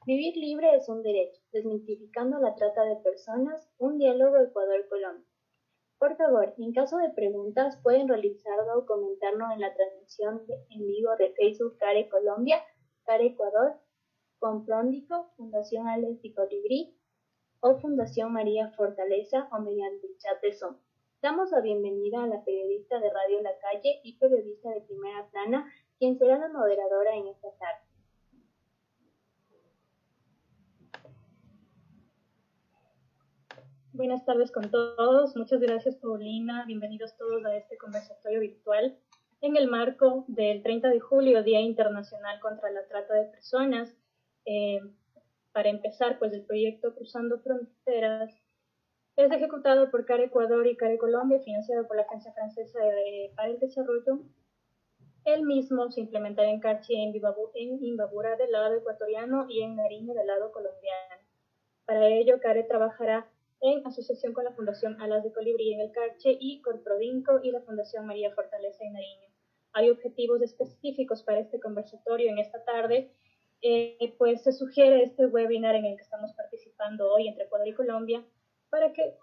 Vivir libre es un derecho, desmitificando la trata de personas, un diálogo Ecuador-Colombia. Por favor, en caso de preguntas, pueden realizarlo o comentarlo en la transmisión en vivo de Facebook Care Colombia, Care Ecuador, Compróndico, Fundación Alex y Colibrí o Fundación María Fortaleza o mediante el chat de Zoom. Damos la bienvenida a la periodista de Radio La Calle y periodista de Primera Plana, quien será la moderadora en esta tarde. Buenas tardes con todos. Muchas gracias, Paulina. Bienvenidos todos a este conversatorio virtual en el marco del 30 de julio, Día Internacional contra la Trata de Personas. Para empezar, pues el proyecto Cruzando Fronteras es ejecutado por Care Ecuador y Care Colombia, financiado por la Agencia Francesa para el Desarrollo. El mismo se implementará en Carchi, en Imbabura del lado ecuatoriano y en Nariño del lado colombiano. Para ello, Care trabajará en asociación con la Fundación Alas de Colibrí en el Carche y Corprodinco y la Fundación María Fortaleza en Nariño. Hay objetivos específicos para este conversatorio en esta tarde, pues se sugiere este webinar en el que estamos participando hoy entre Ecuador y Colombia para que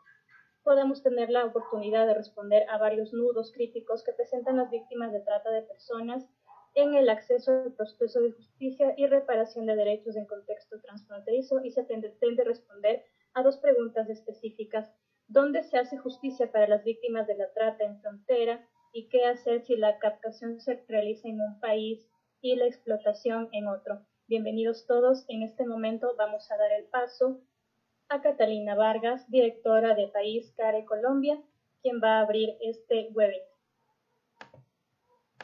podamos tener la oportunidad de responder a varios nudos críticos que presentan las víctimas de trata de personas en el acceso al proceso de justicia y reparación de derechos en contexto transfronterizo, y se pretende responder a dos preguntas específicas: ¿dónde se hace justicia para las víctimas de la trata en frontera? ¿Y qué hacer si la captación se realiza en un país y la explotación en otro? Bienvenidos todos. En este momento vamos a dar el paso a Catalina Vargas, directora de País Care Colombia, quien va a abrir este webinar.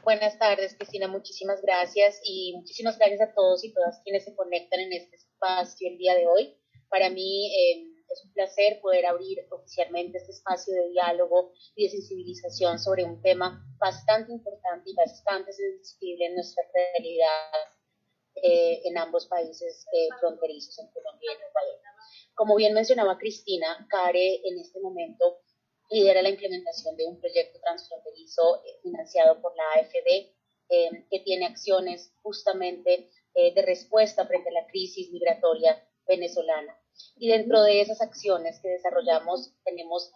Buenas tardes, Cristina, muchísimas gracias y muchísimas gracias a todos y todas quienes se conectan en este espacio el día de hoy. Para mí es un placer poder abrir oficialmente este espacio de diálogo y de sensibilización sobre un tema bastante importante y bastante sensible en nuestra realidad en ambos países fronterizos, en Colombia y en Ecuador. Como bien mencionaba Cristina, CARE en este momento lidera la implementación de un proyecto transfronterizo financiado por la AFD, que tiene acciones justamente de respuesta frente a la crisis migratoria venezolana. Y dentro de esas acciones que desarrollamos tenemos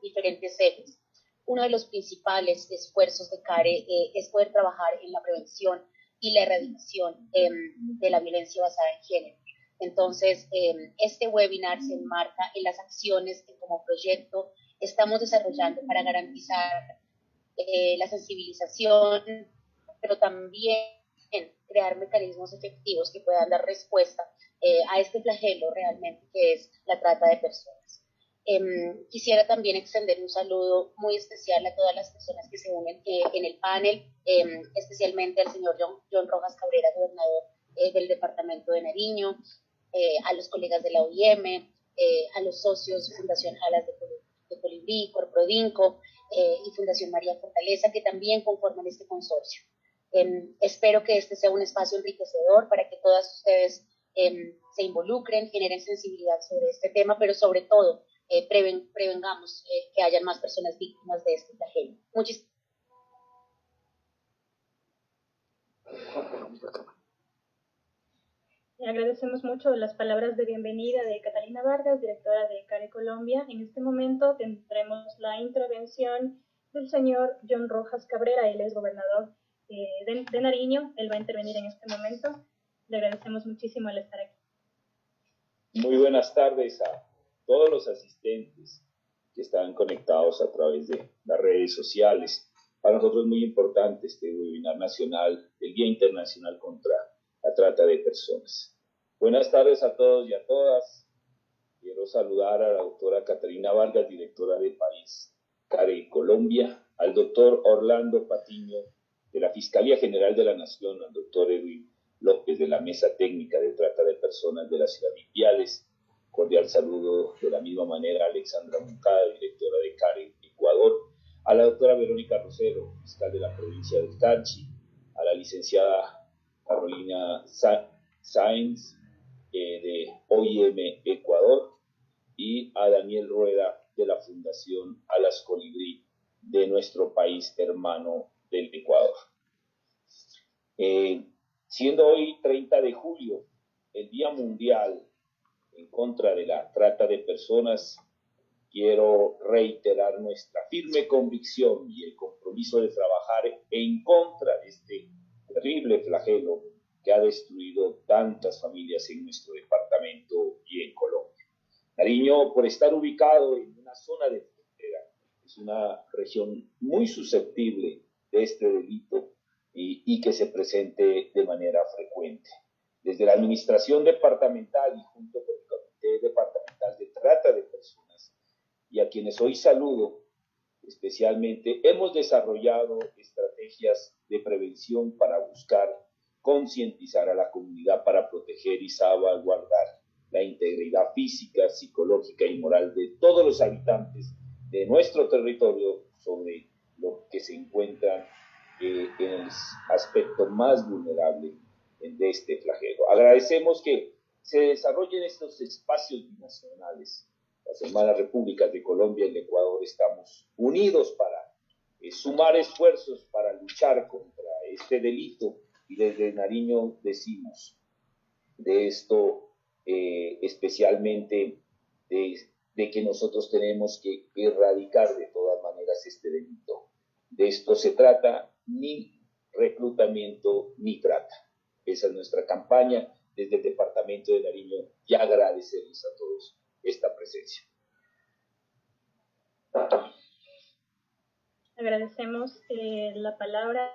diferentes ejes. Uno de los principales esfuerzos de CARE es poder trabajar en la prevención y la erradicación de la violencia basada en género. Entonces, este webinar se enmarca en las acciones que como proyecto estamos desarrollando para garantizar la sensibilización, pero también crear mecanismos efectivos que puedan dar respuesta a este flagelo realmente que es la trata de personas. Quisiera también extender un saludo muy especial a todas las personas que se unen en el panel, especialmente al señor John Rojas Cabrera, gobernador del departamento de Nariño, a los colegas de la OIM, a los socios de Fundación Alas de Colibrí, Corprodinco y Fundación María Fortaleza, que también conforman este consorcio. Espero que este sea un espacio enriquecedor para que todas ustedes se involucren, generen sensibilidad sobre este tema, pero sobre todo prevengamos que hayan más personas víctimas de este flagelo. Muchísimas Agradecemos mucho las palabras de bienvenida de Catalina Vargas, directora de CARE Colombia. En este momento tendremos la intervención del señor John Rojas Cabrera. Él es gobernador de Nariño. Él va a intervenir en este momento. Le agradecemos muchísimo al estar aquí. Muy buenas tardes a todos los asistentes que están conectados a través de las redes sociales. Para nosotros es muy importante este webinar nacional del Día Internacional contra la Trata de Personas. Buenas tardes a todos y a todas. Quiero saludar a la doctora Catalina Vargas, directora de País CARE Colombia, al doctor Orlando Patiño de la Fiscalía General de la Nación, al doctor Edwin López de la Mesa Técnica de Trata de Personas de la Ciudad de Ipiales. Cordial saludo de la misma manera a Alexandra Moncada, directora de CARE Ecuador, a la doctora Verónica Rosero, fiscal de la provincia del Carchi, a la licenciada Carolina Sáenz de OIM Ecuador y a Daniel Rueda de la Fundación Alas Colibrí de nuestro país hermano del Ecuador. Siendo hoy 30 de julio, el Día Mundial en contra de la trata de personas, quiero reiterar nuestra firme convicción y el compromiso de trabajar en contra de este terrible flagelo que ha destruido tantas familias en nuestro departamento y en Colombia. Nariño, por estar ubicado en una zona de frontera, es una región muy susceptible de este delito y que se presente de manera frecuente. Desde la administración departamental y junto con el Comité Departamental de Trata de Personas, y a quienes hoy saludo especialmente, hemos desarrollado estrategias de prevención para buscar concientizar a la comunidad para proteger y salvaguardar la integridad física, psicológica y moral de todos los habitantes de nuestro territorio sobre lo que se encuentra en el aspecto más vulnerable de este flagelo. Agradecemos que se desarrollen estos espacios binacionales. Las hermanas repúblicas de Colombia y el Ecuador estamos unidos para sumar esfuerzos para luchar contra este delito, y desde Nariño decimos de esto especialmente de que nosotros tenemos que erradicar de todas maneras este delito. De esto se trata, ni reclutamiento ni trata. Esa es nuestra campaña desde el departamento de Nariño, y agradecerles a todos esta presencia. Agradecemos la palabra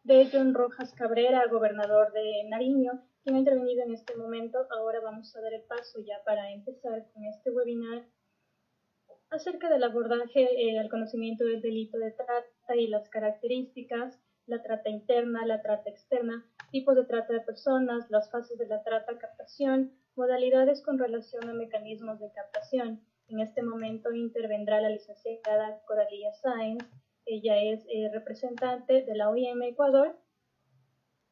de John Rojas Cabrera, gobernador de Nariño, quien ha intervenido en este momento. Ahora vamos a dar el paso ya para empezar con este webinar acerca del abordaje al conocimiento del delito de trata y las características, la trata interna, la trata externa, tipos de trata de personas, las fases de la trata, captación, modalidades con relación a mecanismos de captación. En este momento intervendrá la licenciada Coralía Sáenz. Ella es representante de la OIM Ecuador.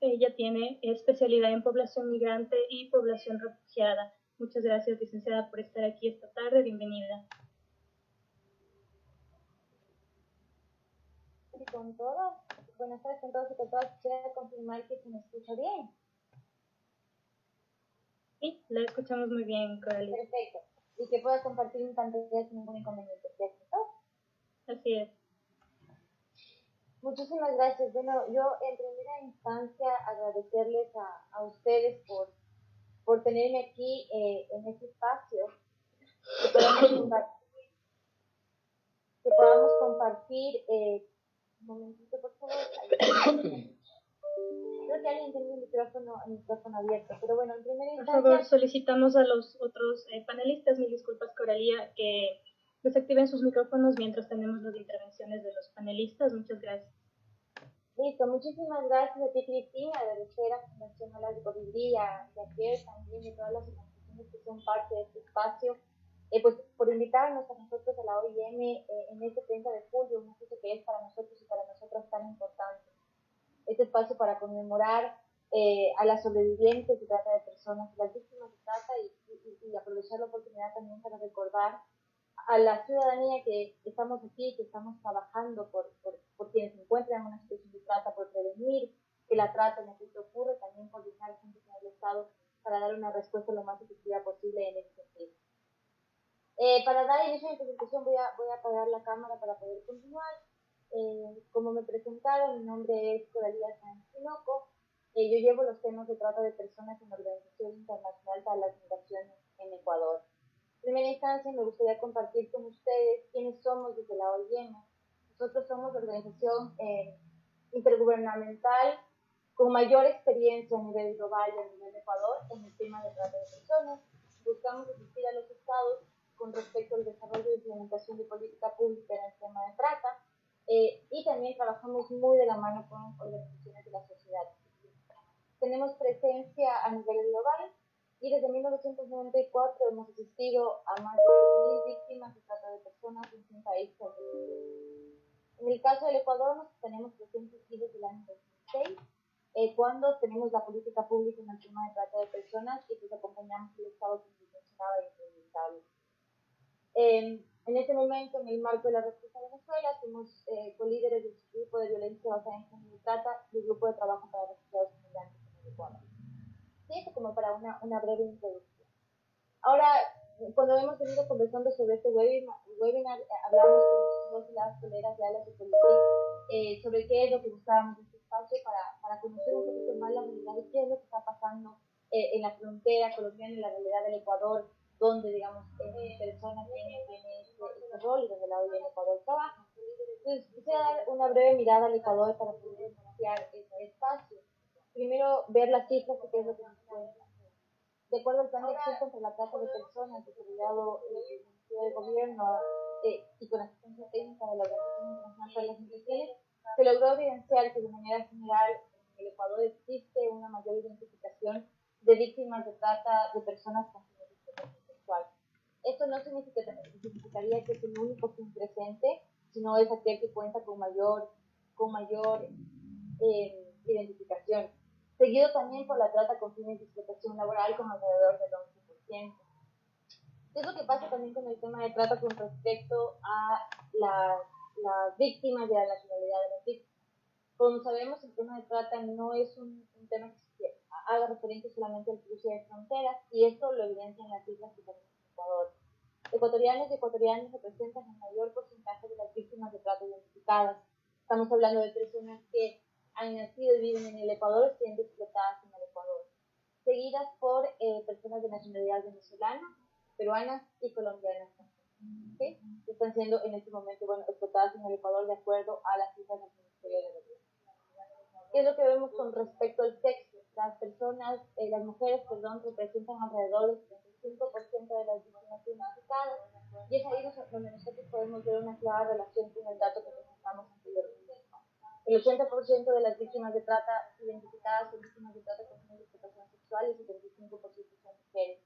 Ella tiene especialidad en población migrante y población refugiada. Muchas gracias, licenciada, por estar aquí esta tarde. Bienvenida. Y con todos, buenas tardes con todos y con todas. Quisiera confirmar que se me escucha bien. Sí, la escuchamos muy bien, Coralía. Perfecto. Y que pueda compartir mi pantalla sin ningún inconveniente, ¿cierto? Así es. Muchísimas gracias. Bueno, yo en primera instancia agradecerles a ustedes por tenerme aquí en este espacio, que podamos compartir un momentito, por favor. Creo que alguien tiene el micrófono abierto, pero bueno, en primera instancia... Por favor, solicitamos a los otros panelistas, mil disculpas, Coralía, que desactiven sus micrófonos mientras tenemos las intervenciones de los panelistas. Muchas gracias. Listo, muchísimas gracias a ti, Cristina, de Becera, Fundación Alas de Cordillera, de Aquier, también de todas las organizaciones que son parte de este espacio, pues por invitarnos a nosotros a la OIM en este 30 de julio, un evento que es para nosotros y para nosotras tan importante. Este espacio para conmemorar a las sobrevivientes de trata de personas, las víctimas de trata y aprovechar la oportunidad también para recordar a la ciudadanía que estamos aquí, que estamos trabajando por quienes se encuentran en una situación de trata, por prevenir que la trata en efecto ocurre, también coordinar juntos con el Estado para dar una respuesta lo más efectiva posible en este sentido. Para dar inicio a mi presentación voy a apagar la cámara para poder continuar. Como me presentaron, mi nombre es Coralía Sáenz Tinoco. Yo llevo los temas de trata de personas en la Organización Internacional para las Migraciones en Ecuador. En primera instancia, me gustaría compartir con ustedes quiénes somos desde la OIM. Nosotros somos la organización intergubernamental con mayor experiencia a nivel global y a nivel de Ecuador en el tema de trata de personas. Buscamos asistir a los estados con respecto al desarrollo y implementación de política pública en el tema de trata, y también trabajamos muy de la mano con organizaciones de la sociedad. Tenemos presencia a nivel global y desde 1994 hemos asistido a más de 1.000 víctimas de trata de personas en 100 países. En el caso del Ecuador, nos tenemos presentes desde el año 2006, cuando tenemos la política pública en el tema de trata de personas y pues acompañamos el Estado que mencionaba de implementarlo. En este momento, en el marco de la respuesta a Venezuela, somos colíderes del grupo de violencia basada en género y trata y el grupo de trabajo para refugiados migrantes en el Ecuador. Sí, eso como para una breve introducción. Ahora, cuando hemos venido conversando sobre este webinar hablamos con los y las colegas de Alas de Politic sobre qué es lo que buscábamos en este espacio para conocer un poquito más la realidad de qué es lo que está pasando en la frontera colombiana, en la realidad del Ecuador, donde, digamos, personas tienen este rol y donde la OIM en Ecuador trabaja. Entonces, quisiera dar una breve mirada al Ecuador para poder iniciar este espacio. Primero, ver las cifras y qué es lo que nos cuenta. De acuerdo al Plan de Acción contra la Trata de Personas desarrollado en el Ministerio de Gobierno y con asistencia técnica de la Organización Internacional para las Migraciones, se logró evidenciar que de manera general en el Ecuador existe una mayor identificación de víctimas de trata de personas con fines de explotación sexual. Esto no significaría que es el único fin presente, sino es aquel que cuenta con mayor identificación, seguido también por la trata con fines de explotación laboral con alrededor del 11%. ¿Qué es lo que pasa también con el tema de trata con respecto a las víctimas y a la nacionalidad de las víctimas? Como sabemos, el tema de trata no es un tema que haga referencia solamente al cruce de fronteras, y esto lo evidencian las cifras que tenemos en Ecuador. Ecuatorianos y ecuatorianas representan el mayor porcentaje de las víctimas de trata identificadas. Estamos hablando de personas que han nacido y viven en el Ecuador siendo explotadas en el Ecuador, seguidas por personas de nacionalidad venezolana, peruanas y colombianas, ¿sí? Que están siendo en este momento explotadas en el Ecuador de acuerdo a las cifras del Ministerio de Gobierno. ¿Qué es lo que vemos con respecto al sexo? Las mujeres, representan alrededor del 75% de las víctimas identificadas, y es ahí donde nosotros podemos ver una clara relación con el dato que presentamos anteriormente. El 80% de las víctimas de trata identificadas son víctimas de trata con fines de explotación sexual y el 75% son mujeres.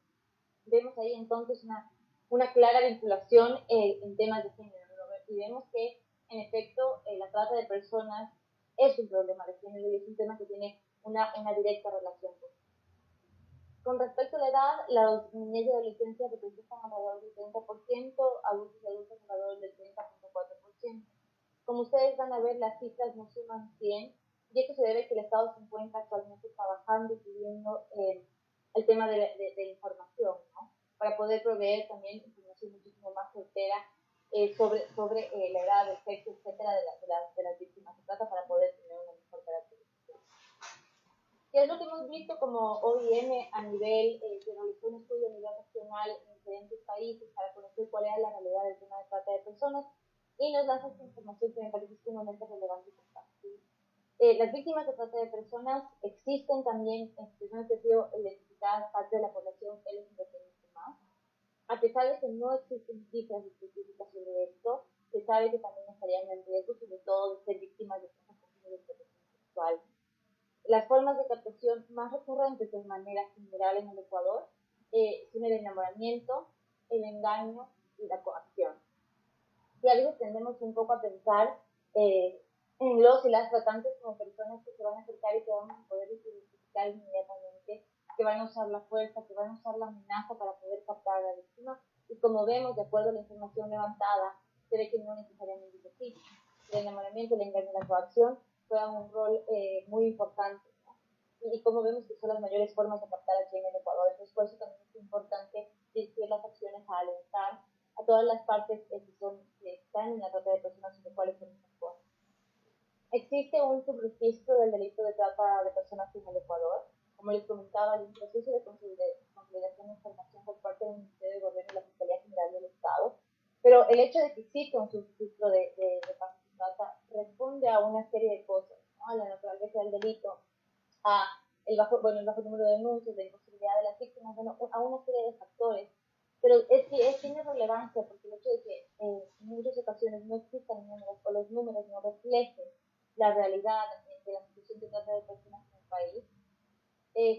Vemos ahí entonces una clara vinculación en temas de género, ¿no? Y vemos que en efecto la trata de personas es un problema de género y es un tema que tiene una directa relación con respecto a la edad. Las niñez y adolescencia representan alrededor del 30%, adultos y adultas alrededor del 30.4%. Como ustedes van a ver, las cifras no suman 100, y esto se debe a que el Estado se encuentra actualmente trabajando y pidiendo el tema de la información, ¿no? Para poder proveer también información muchísimo más certera sobre la edad, el sexo, etcétera, de las víctimas de trata, para poder tener una mejor caracterización. ¿Qué es lo que hemos visto como OIM a nivel de realizó un estudio a nivel nacional en diferentes países para conocer cuál era la realidad del tema de trata de personas? Y nos lanza esta información que me parece sumamente relevante y importante. Las víctimas de trata de personas existen también en personas que han sido identificadas parte de la población LGBT+. A pesar de que no existen cifras específicas sobre esto, se sabe que también estarían en riesgo, sobre todo de ser víctimas de trata con fines de explotación sexual. Las formas de captación más recurrentes de manera general en el Ecuador son el enamoramiento, el engaño y la coacción. Y a veces tendemos un poco a pensar en los y las tratantes como personas que se van a acercar y que vamos a poder identificar inmediatamente, que van a usar la fuerza, que van a usar la amenaza para poder captar a la víctima. Y como vemos, de acuerdo a la información levantada, se ve que no necesariamente es así. El enamoramiento, el engaño y la coacción juegan un rol muy importante, ¿no? Y como vemos que son las mayores formas de captar aquí en el Ecuador. Entonces, por eso también es importante dirigir las acciones a alentar a todas las partes que están en la trata de personas sobre cuáles son estas cosas. Existe un subregistro del delito de trata de personas en el Ecuador. Como les comentaba, hay un proceso de consolidación de información por parte del Ministerio de Gobierno y la Fiscalía General del Estado. Pero el hecho de que exista un subregistro de casos de trata responde a una serie de cosas, ¿no? A la naturaleza del delito, a el bajo número de denuncias, la imposibilidad de las víctimas, a una serie de factores. Pero tiene relevancia porque el hecho de que en muchas ocasiones no existan números o los números no reflejen la realidad de la situación de trata de personas en el país,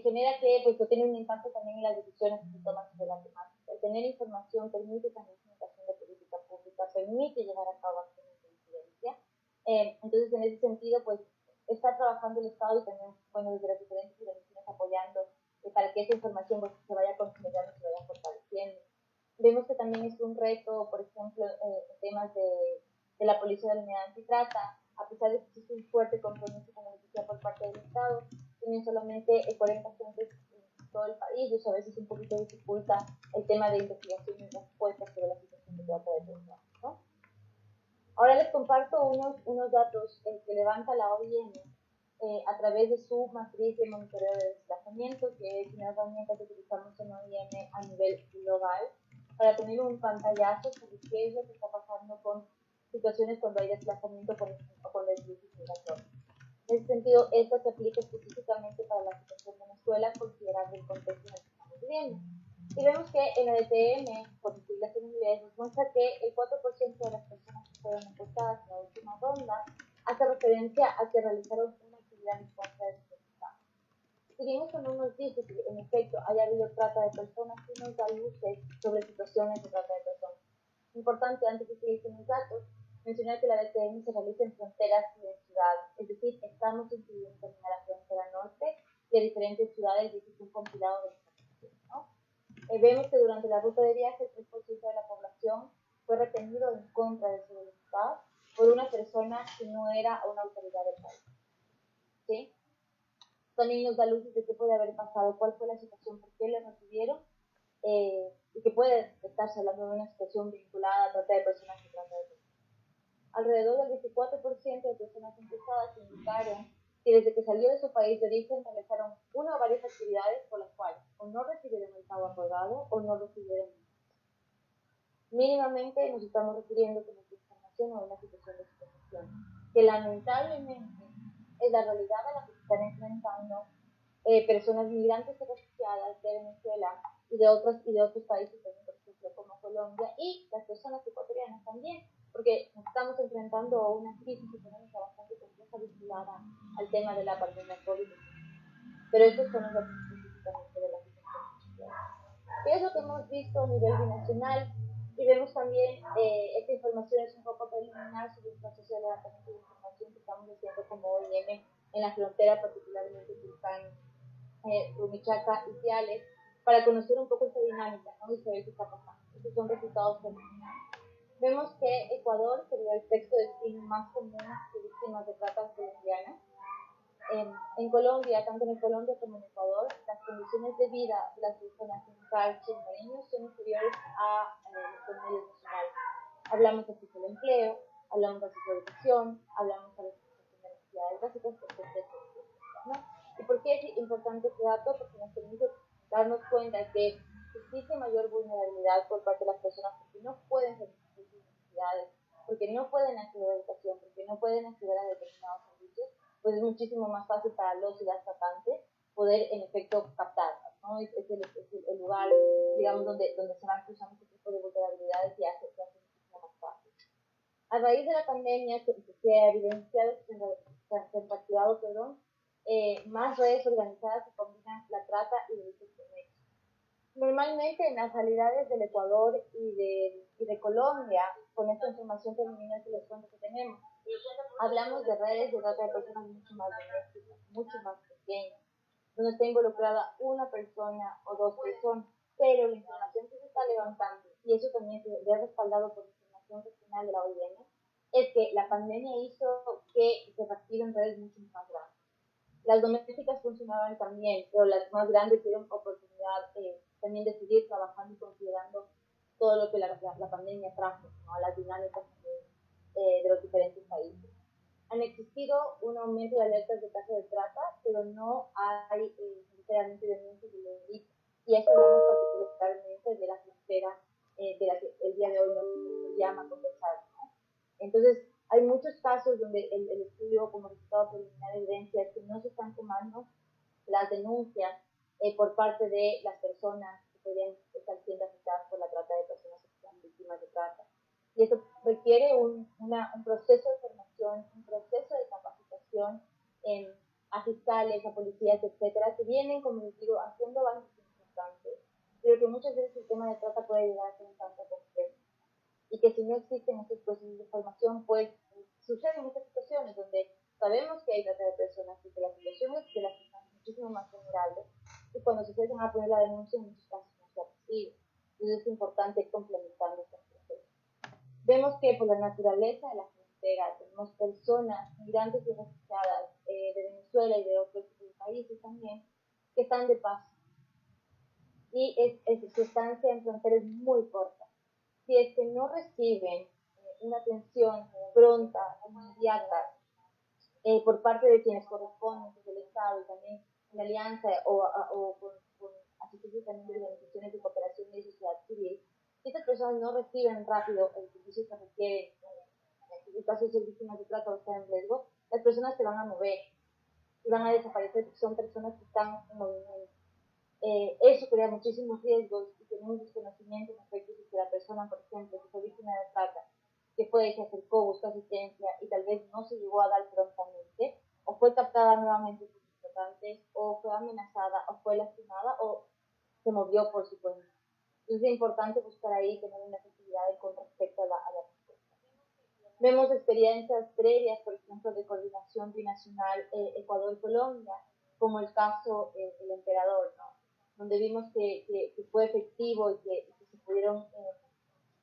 genera que pues, tiene un impacto también en las decisiones que se toman sobre la temática. El tener información permite también comunicación de política pública, permite llevar a cabo acciones de incidencia. Entonces, en ese sentido, pues, está trabajando el Estado y también, desde las diferentes organizaciones apoyando para que esa información pues, se vaya consolidando, se vaya fortaleciendo. Vemos que también es un reto, por ejemplo, en temas de la Policía de la Unidad Antitrata, a pesar de que existe un fuerte compromiso con la justicia por parte del Estado, tienen solamente 40 agentes todo el país, y eso a veces un poquito dificulta el tema de investigación y respuestas sobre la situación de trata de personas, ¿no? Ahora les comparto unos datos que levanta la OIM a través de su matriz de monitoreo de desplazamiento, que es una herramienta que utilizamos en OIM a nivel global, para tener un pantallazo sobre qué es lo que está pasando con situaciones cuando hay desplazamiento o con el crisis migratoria. En ese sentido, esta se aplica específicamente para la situación de Venezuela, considerando el contexto en el que estamos viviendo. Y vemos que en la DTM, por siglas en inglés, nos muestra que el 4% de las personas que fueron encuestadas en la última ronda hace referencia a que realizaron una actividad en contra de su estado. Si bien esto no nos dice que en efecto haya habido trata de personas, sí nos da luces sobre situaciones de trata de personas. Importante, antes de seguir con los datos, mencionar que la DTM se realiza en fronteras y en ciudades, es decir, estamos incluyendo también a la frontera norte y a diferentes ciudades, y este es un compilado de información, ¿no? Vemos que durante la ruta de viaje el 3% de la población fue retenido en contra de su voluntad por una persona que no era una autoridad del país, ¿sí? También nos da luces de qué puede haber pasado, cuál fue la situación, por qué le retuvieron, y que puede estarse hablando de una situación vinculada a trata de personas y trata de personas. Alrededor del 24% de personas encuestadas indicaron que desde que salió de su país de origen realizaron una o varias actividades por las cuales o no recibieron el pago acordado o no recibieron. Mínimamente nos estamos refiriendo con esta información a una situación de explotación, que lamentablemente es la realidad a la que se están enfrentando personas migrantes y refugiadas de Venezuela y de otros países también, por ejemplo, como Colombia, y las personas ecuatorianas también, porque nos estamos enfrentando a una crisis económica bastante compleja vinculada al tema de la pandemia COVID. Pero estos son los datos específicamente de la situación. ¿Qué es lo que hemos visto a nivel binacional? Y vemos también, esta información es un poco preliminar sobre el proceso de levantamiento de información que estamos haciendo como OIM en la frontera, particularmente Tulcán, Rumichaca y Piales, para conocer un poco esta dinámica, ¿no? Y saber qué está pasando. Estos son resultados preliminares. Vemos que Ecuador sería el sexto destino más común de víctimas de trata colombianas. En Colombia, tanto en Colombia como en Ecuador, las condiciones de vida de las personas en Carchi y Nariño son inferiores a los promedios nacionales. Hablamos de acceso al empleo, hablamos de acceso a educación, hablamos de la satisfacción de necesidades básicas, etc. ¿No? ¿Y por qué es importante este dato? Porque nos permite darnos cuenta que existe mayor vulnerabilidad por parte de las personas porque no pueden satisfacer sus necesidades, porque no pueden acceder a educación, porque no pueden acceder a determinados servicios, pues es muchísimo más fácil para los y las tratantes poder en efecto captarlas, ¿no? Es el lugar, digamos, donde se van cruzando este tipo de vulnerabilidades y hace muchísimo más fácil. A raíz de la pandemia se ha evidenciado que se han reactivado, más redes organizadas que combinan la trata y delitos conexos. Normalmente en las realidades del Ecuador y de Colombia, con esta información preliminar que les cuento que tenemos, hablamos de redes de trata de personas mucho más domésticas, mucho más pequeñas, donde está involucrada una persona o dos personas, pero la información que se está levantando, y eso también se ve respaldado por información regional de la OIM, es que la pandemia hizo que se reactiven redes mucho más grandes. Las domésticas funcionaban también, pero las más grandes dieron oportunidad también de seguir trabajando y considerando todo lo que la pandemia trajo, ¿no? A las dinámicas de los diferentes países. Han existido un aumento de alertas de tasa de trata, pero no hay sinceramente denuncias de delitos. Y eso hablamos particularmente de la frontera de la que el día de hoy nos llama a conversar, ¿no? Entonces, hay muchos casos donde el estudio como resultado preliminar evidencia que no se están tomando las denuncias por parte de las personas que podrían estar siendo afectadas por la trata de personas que sean víctimas de trata. Y eso requiere un proceso de formación, un proceso de capacitación a fiscales, a policías, etcétera, que vienen, como les digo, haciendo avances importantes, pero que muchas veces el tema de trata puede llegar a ser un tanto complejo. Y que si no existen estos procesos de formación, pues suceden muchas situaciones donde sabemos que hay trata de personas y que la situación es de las personas muchísimo más vulnerables, y cuando se empiezan a poner la denuncia en muchos casos no se ha recibido. Entonces es importante complementar estos procesos. Vemos que por la naturaleza de la frontera tenemos personas, migrantes y refugiadas de Venezuela y de otros países también, que están de paso. y su estancia en frontera es muy corta. Si es que no reciben una atención pronta, inmediata, por parte de quienes corresponden, desde el Estado y también en alianza o con asistencia también de organizaciones de cooperación y de sociedad civil, si estas personas no reciben rápido el servicio que requieren, en el caso de ser víctimas de trata o estar en riesgo, las personas se van a mover y van a desaparecer porque son personas que están en movimiento. Eso crea muchísimos riesgos y tenemos desconocimiento respecto de que la persona, por ejemplo, que fue víctima de trata, que fue, se acercó, buscó asistencia y tal vez no se llegó a dar prontamente, o fue captada nuevamente por sus tratantes, o fue amenazada, o fue lastimada, o se movió por su cuenta. Entonces es importante buscar ahí tener una efectividad con respecto a la respuesta. Vemos experiencias previas, por ejemplo, de coordinación binacional Ecuador-Colombia, como el caso El Emperador, ¿no? Donde vimos que fue efectivo y que se pudieron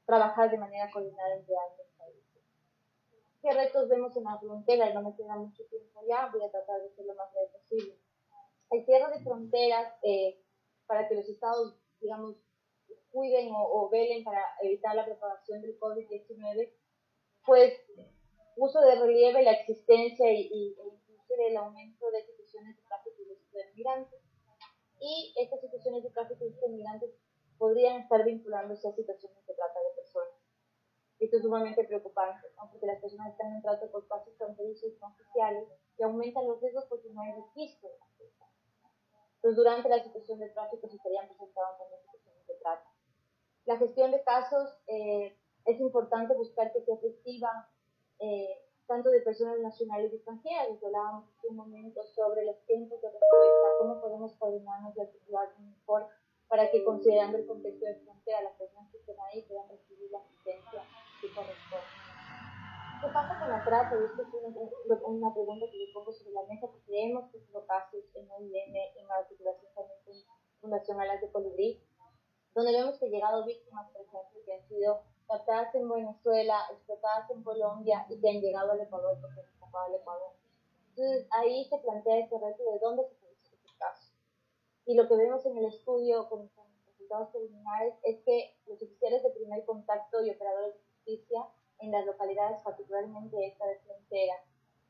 trabajar de manera coordinada entre ambos países. ¿Qué retos vemos en la frontera? No me queda mucho tiempo ya, voy a tratar de ser lo más breve posible. El cierre de fronteras para que los estados, digamos, cuiden o velen para evitar la propagación del COVID-19, pues puso de relieve la existencia e inclusive el aumento de situaciones de tráfico ilícito de migrantes. Y estas situaciones de tráfico ilícito de migrantes podrían estar vinculándose a situaciones de trata de personas. Esto es sumamente preocupante, ¿no? Porque las personas están en trato por pasos fronterizos no oficiales y aumentan los riesgos porque no hay registro. Entonces, durante la situación de tráfico se estarían presentando también situaciones de trata. La gestión de casos, es importante buscar que sea efectiva, tanto de personas nacionales y extranjeras. Hablábamos hace un momento sobre los tiempos de respuesta, cómo podemos coordinarnos y articularnos mejor para que, considerando el contexto de frontera, las personas que estén ahí puedan recibir la asistencia que corresponde. ¿Qué pasa con la trata? Y esto es una pregunta que le pongo sobre la mesa, porque hemos tenido casos en OIM, en articulación también con Fundación Alas de Colibrí, donde vemos que han llegado víctimas, por ejemplo, que han sido captadas en Venezuela, explotadas en Colombia y que han llegado al Ecuador porque han escapado al Ecuador. Entonces, ahí se plantea este reto de dónde se produce este caso. Y lo que vemos en el estudio con resultados preliminares es que los oficiales de primer contacto y operadores de justicia en las localidades, particularmente esta de frontera,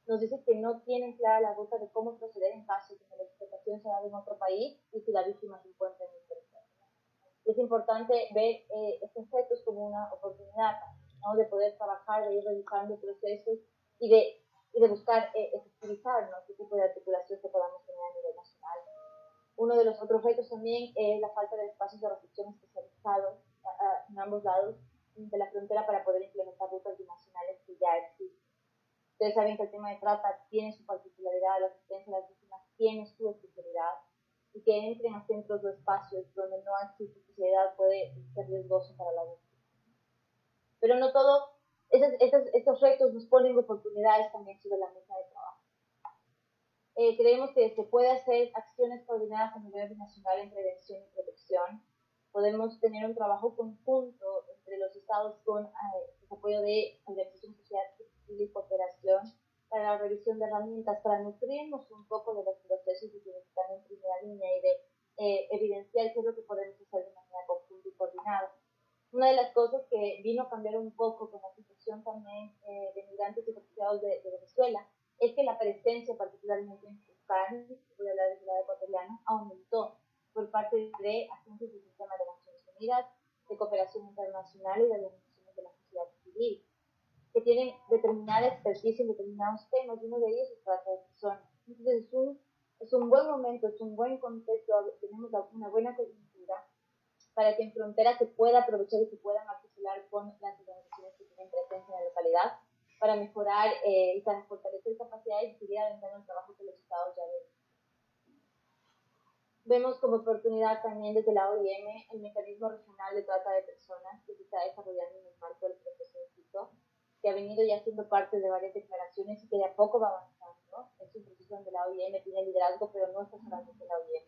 nos dicen que no tienen clara la ruta de cómo proceder en caso de que la explotación se haga en otro país y si la víctima se encuentra en el territorio. Es importante ver estos retos como una oportunidad, ¿no? De poder trabajar, de ir revisando procesos y de buscar efectivizar, ¿no? Qué tipo de articulación que podamos tener a nivel nacional. Uno de los otros retos también es la falta de espacios de reflexión especializados en ambos lados de la frontera para poder implementar rutas binacionales que ya existen. Ustedes saben que el tema de trata tiene su particularidad, la asistencia a las víctimas tiene su especialidad, y que entren a centros o espacios donde no existe especialidad puede ser riesgoso para la víctima. Pero no todo, estos retos nos ponen oportunidades también sobre la mesa de trabajo. Creemos que se puede hacer acciones coordinadas a nivel nacional en prevención y protección. Podemos tener un trabajo conjunto entre los estados con el apoyo de organización social y cooperación para la revisión de herramientas, para nutrirnos un poco de los procesos de quienes están en primera línea y de evidenciar qué es lo que podemos hacer de manera conjunta y coordinada. Una de las cosas que vino a cambiar un poco con la situación también de migrantes y refugiados de Venezuela es que la presencia, particularmente en Cuscan, voy a hablar del lado ecuatoriano, aumentó por parte de agentes del sistema de Naciones Unidas, de cooperación internacional y de organizaciones de la sociedad civil, que tienen determinada experticia en determinados temas, y uno de ellos es trata de personas. Entonces es un buen momento, es un buen contexto, tenemos una buena coyuntura para que en frontera se pueda aprovechar y se puedan articular con las organizaciones que tienen presencia en la localidad para mejorar y para fortalecer capacidades y seguir adelantando el trabajo que los estados ya ven. Vemos como oportunidad también desde la OIM el mecanismo regional de trata de personas que se está desarrollando en el marco del proceso de Quito, que ha venido ya siendo parte de varias declaraciones y que de a poco va avanzando. Es un proceso donde la OIM tiene liderazgo, pero no está solamente la OIM.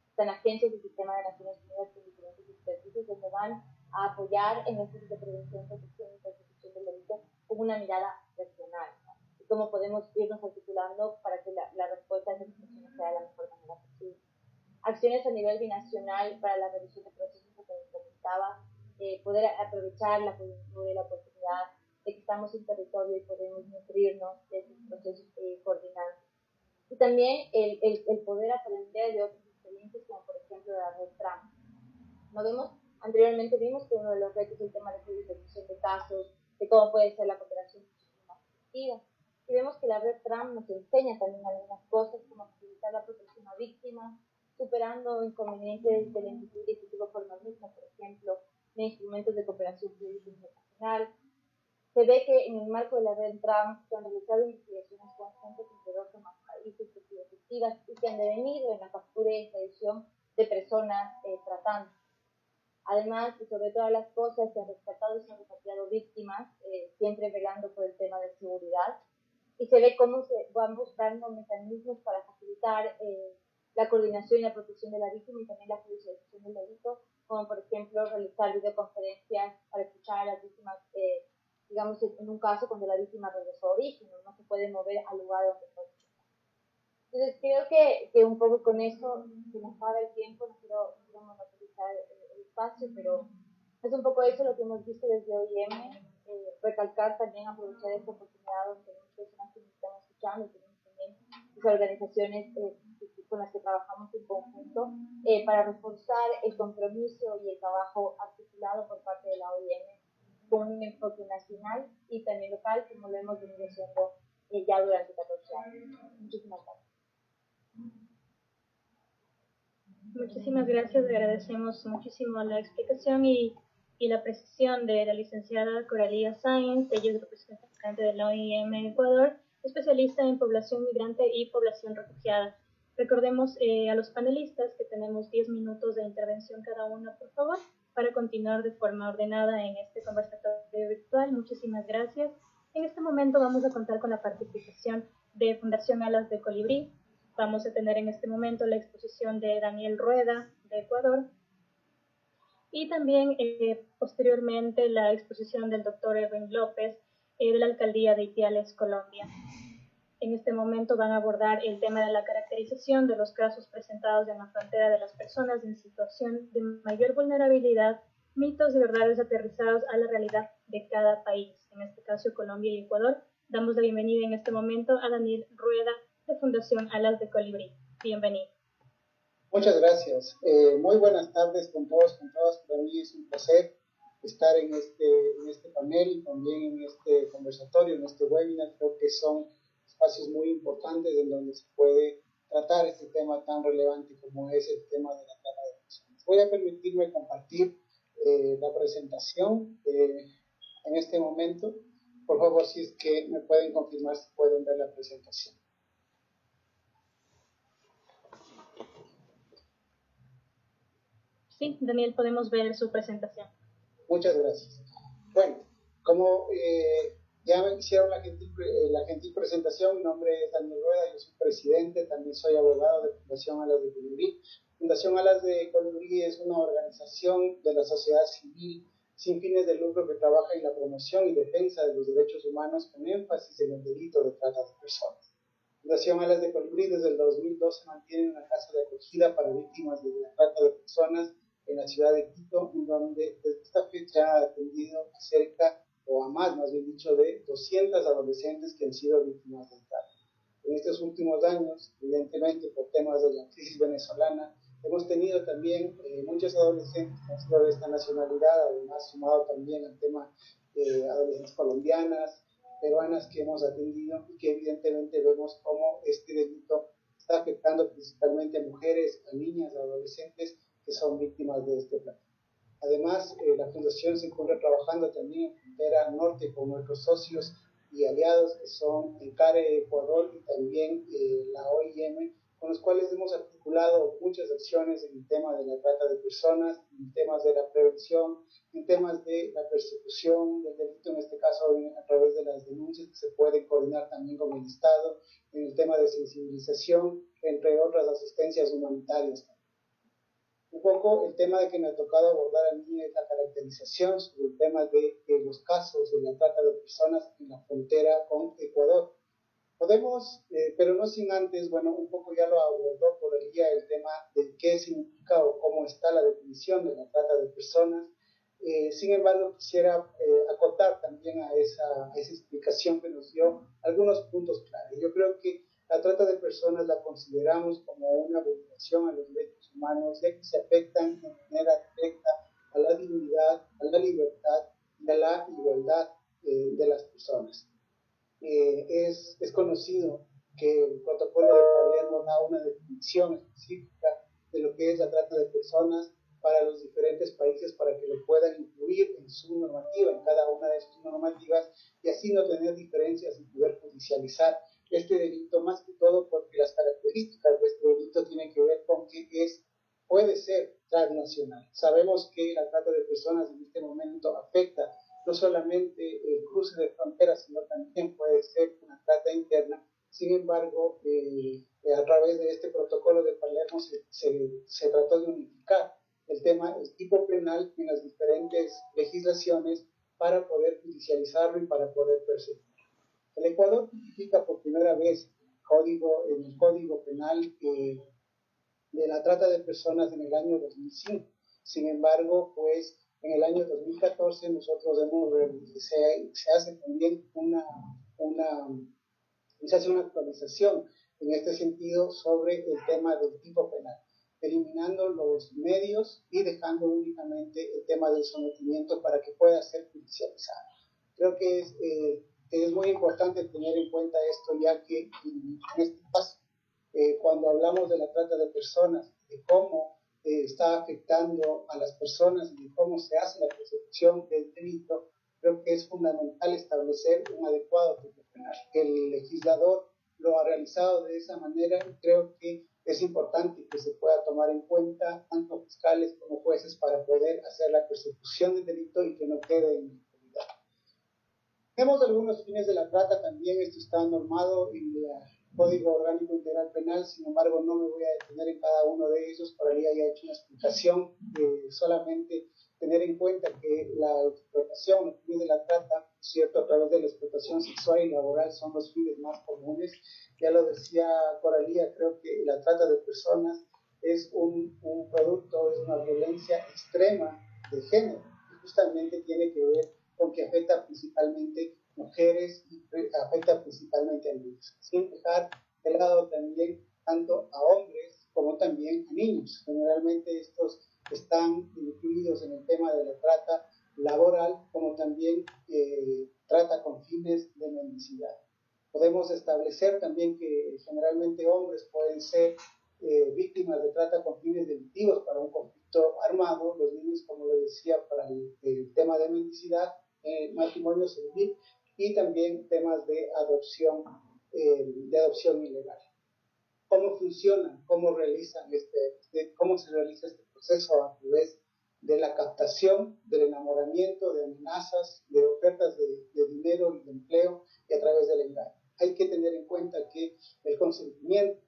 Están agencias del sistema de Naciones Unidas con diferentes experticios donde van a apoyar en estos de prevención, protección y persecución del delito con una mirada regional, ¿no? Y cómo podemos irnos articulando para que la respuesta a esas situaciones sea de la mejor manera posible. acciones a nivel binacional para la reducción de procesos que les comentaba, poder aprovechar la coyuntura y la oportunidad de que estamos en territorio y podemos nutrirnos de estos procesos coordinados. Y también el poder aprender de otras experiencias, como por ejemplo la red TRAM. Anteriormente vimos que uno de los retos es el tema de judicialización de casos, de cómo puede ser la cooperación más efectiva. Y vemos que la red TRAM nos enseña también algunas cosas, como facilitar la protección a víctimas, superando inconvenientes del ejecutivo y ejecutivo formalismo, por ejemplo, de instrumentos de cooperación jurídica internacional. Se ve que en el marco de la red TRAM se han realizado investigaciones conjuntas entre dos o más países efectivas y que han devenido en la captura y extradición de personas tratantes. Además, y sobre todas las cosas, se han rescatado y se han repatriado víctimas, siempre velando por el tema de seguridad. Y se ve cómo se van buscando mecanismos para facilitar la coordinación y la protección de la víctima y también la judicialización del delito, como por ejemplo realizar videoconferencias para escuchar a las víctimas, digamos, en un caso cuando la víctima regresó a origen, no se puede mover al lugar donde fue. Entonces creo que un poco con eso, se nos va el tiempo, no quiero monopolizar el espacio, pero es un poco eso lo que hemos visto desde OIM, recalcar también, aprovechar esta oportunidad donde tenemos personas que nos están escuchando, tenemos también las organizaciones con las que trabajamos en conjunto, para reforzar el compromiso y el trabajo articulado por parte de la OIM con un enfoque nacional y también local, como lo hemos venido haciendo ya durante 14 años. Muchísimas gracias. Muchísimas gracias, le agradecemos muchísimo la explicación y la precisión de la licenciada Coralía Sáenz. Ella es representante de la OIM Ecuador, especialista en población migrante y población refugiada. Recordemos a los panelistas que tenemos 10 minutos de intervención cada uno, por favor, para continuar de forma ordenada en este conversatorio virtual. Muchísimas gracias. En este momento vamos a contar con la participación de Fundación Alas de Colibrí. Vamos a tener en este momento la exposición de Daniel Rueda, de Ecuador, y también posteriormente la exposición del doctor Erwin López, de la Alcaldía de Ipiales, Colombia. En este momento van a abordar el tema de la caracterización de los casos presentados en la frontera de las personas en situación de mayor vulnerabilidad, mitos y verdades aterrizados a la realidad de cada país, en este caso Colombia y Ecuador. Damos la bienvenida en este momento a Daniel Rueda, de Fundación Alas de Colibrí. Bienvenido. Muchas gracias. Muy buenas tardes con todos, con todas. Para mí es un placer estar en este panel y también en este conversatorio, en este webinar. Creo que son espacios muy importantes en donde se puede tratar este tema tan relevante como es el tema de la trata de personas. Voy a permitirme compartir la presentación en este momento. Por favor, si es que me pueden confirmar si pueden ver la presentación. Sí, Daniel, podemos ver su presentación. Muchas gracias. Bueno, como ya me hicieron la gentil presentación, mi nombre es Daniel Rueda, yo soy presidente, también soy abogado de Fundación Alas de Colibrí. Fundación Alas de Colibrí es una organización de la sociedad civil sin fines de lucro que trabaja en la promoción y defensa de los derechos humanos con énfasis en el delito de trata de personas. Fundación Alas de Colibrí desde el 2012 mantiene una casa de acogida para víctimas de la trata de personas en la ciudad de Quito, en donde desde esta fecha ha atendido a cerca, o a más bien dicho, de 200 adolescentes que han sido víctimas del trata. En estos últimos años, evidentemente por temas de la crisis venezolana, hemos tenido también muchos adolescentes que han sido de esta nacionalidad, además sumado también al tema de adolescentes colombianas, peruanas que hemos atendido y que evidentemente vemos cómo este delito está afectando principalmente a mujeres, a niñas, a adolescentes que son víctimas de este plan. Además, la Fundación se encuentra trabajando también en frontera norte con nuestros socios y aliados que son CARE Ecuador y también la OIM, con los cuales hemos articulado muchas acciones en el tema de la trata de personas, en temas de la prevención, en temas de la persecución del delito, en este caso a través de las denuncias que se pueden coordinar también con el Estado, en el tema de sensibilización, entre otras asistencias humanitarias. Un poco el tema de que me ha tocado abordar a mí es la caracterización sobre el tema de los casos de la trata de personas en la frontera con Ecuador. Podemos, pero no sin antes, bueno, un poco ya lo abordó por el día el tema tema de qué significa o cómo está la definición de la trata de personas. Sin embargo, quisiera acotar también a esa explicación que nos dio algunos puntos claros. Yo creo que la trata de personas la consideramos como una vulneración a los derechos humanos, ya que se afectan de manera directa a la dignidad, a la libertad y a la igualdad de las personas. Es conocido que el protocolo de Palermo da una definición específica de lo que es la trata de personas para los diferentes países para que lo puedan incluir en su normativa, en cada una de sus normativas, y así no tener diferencias y poder judicializar este delito, más que todo porque las características de este delito tienen que ver con que puede ser transnacional. Sabemos que la trata de personas en este momento afecta no solamente el cruce de fronteras, sino también puede ser una trata interna. Sin embargo, a través de este protocolo de Palermo se trató de unificar el tipo penal en las diferentes legislaciones para poder judicializarlo y para poder perseguirlo. El Ecuador tipifica por primera vez en el Código Penal de la trata de personas en el año 2005. Sin embargo, pues en el año 2014 nosotros se hace también se hace una actualización en este sentido sobre el tema del tipo penal, eliminando los medios y dejando únicamente el tema del sometimiento para que pueda ser judicializado. Creo que es muy importante tener en cuenta esto, ya que en este caso, cuando hablamos de la trata de personas, de cómo está afectando a las personas y de cómo se hace la persecución del delito, creo que es fundamental establecer un adecuado tipo penal. El legislador lo ha realizado de esa manera y creo que es importante que se pueda tomar en cuenta tanto fiscales como jueces para poder hacer la persecución del delito y que no quede en impunidad. Tenemos algunos fines de la trata también, esto está normado en el Código Orgánico Integral Penal, sin embargo no me voy a detener en cada uno de ellos, por ahí haya hecho una explicación, solamente tener en cuenta que la explotación, los fines de la trata, cierto, a través de la explotación sexual y laboral son los fines más comunes. Ya lo decía Coralía, creo que la trata de personas es un producto, es una violencia extrema de género, y justamente tiene que ver con que afecta principalmente mujeres y afecta principalmente a niños, sin dejar de lado también tanto a hombres como también a niños. Generalmente estos están incluidos en el tema de la trata laboral, como también trata con fines de mendicidad. Podemos establecer también que generalmente hombres pueden ser víctimas de trata con fines delictivos para un conflicto armado, los niños, como le decía, para el tema de mendicidad, matrimonio civil y también temas de adopción ilegal. ¿Cómo funcionan? ¿Cómo se realiza este proceso a través de la captación, del enamoramiento, de amenazas, de ofertas de dinero y de empleo y a través del engaño? Hay que tener en cuenta que el consentimiento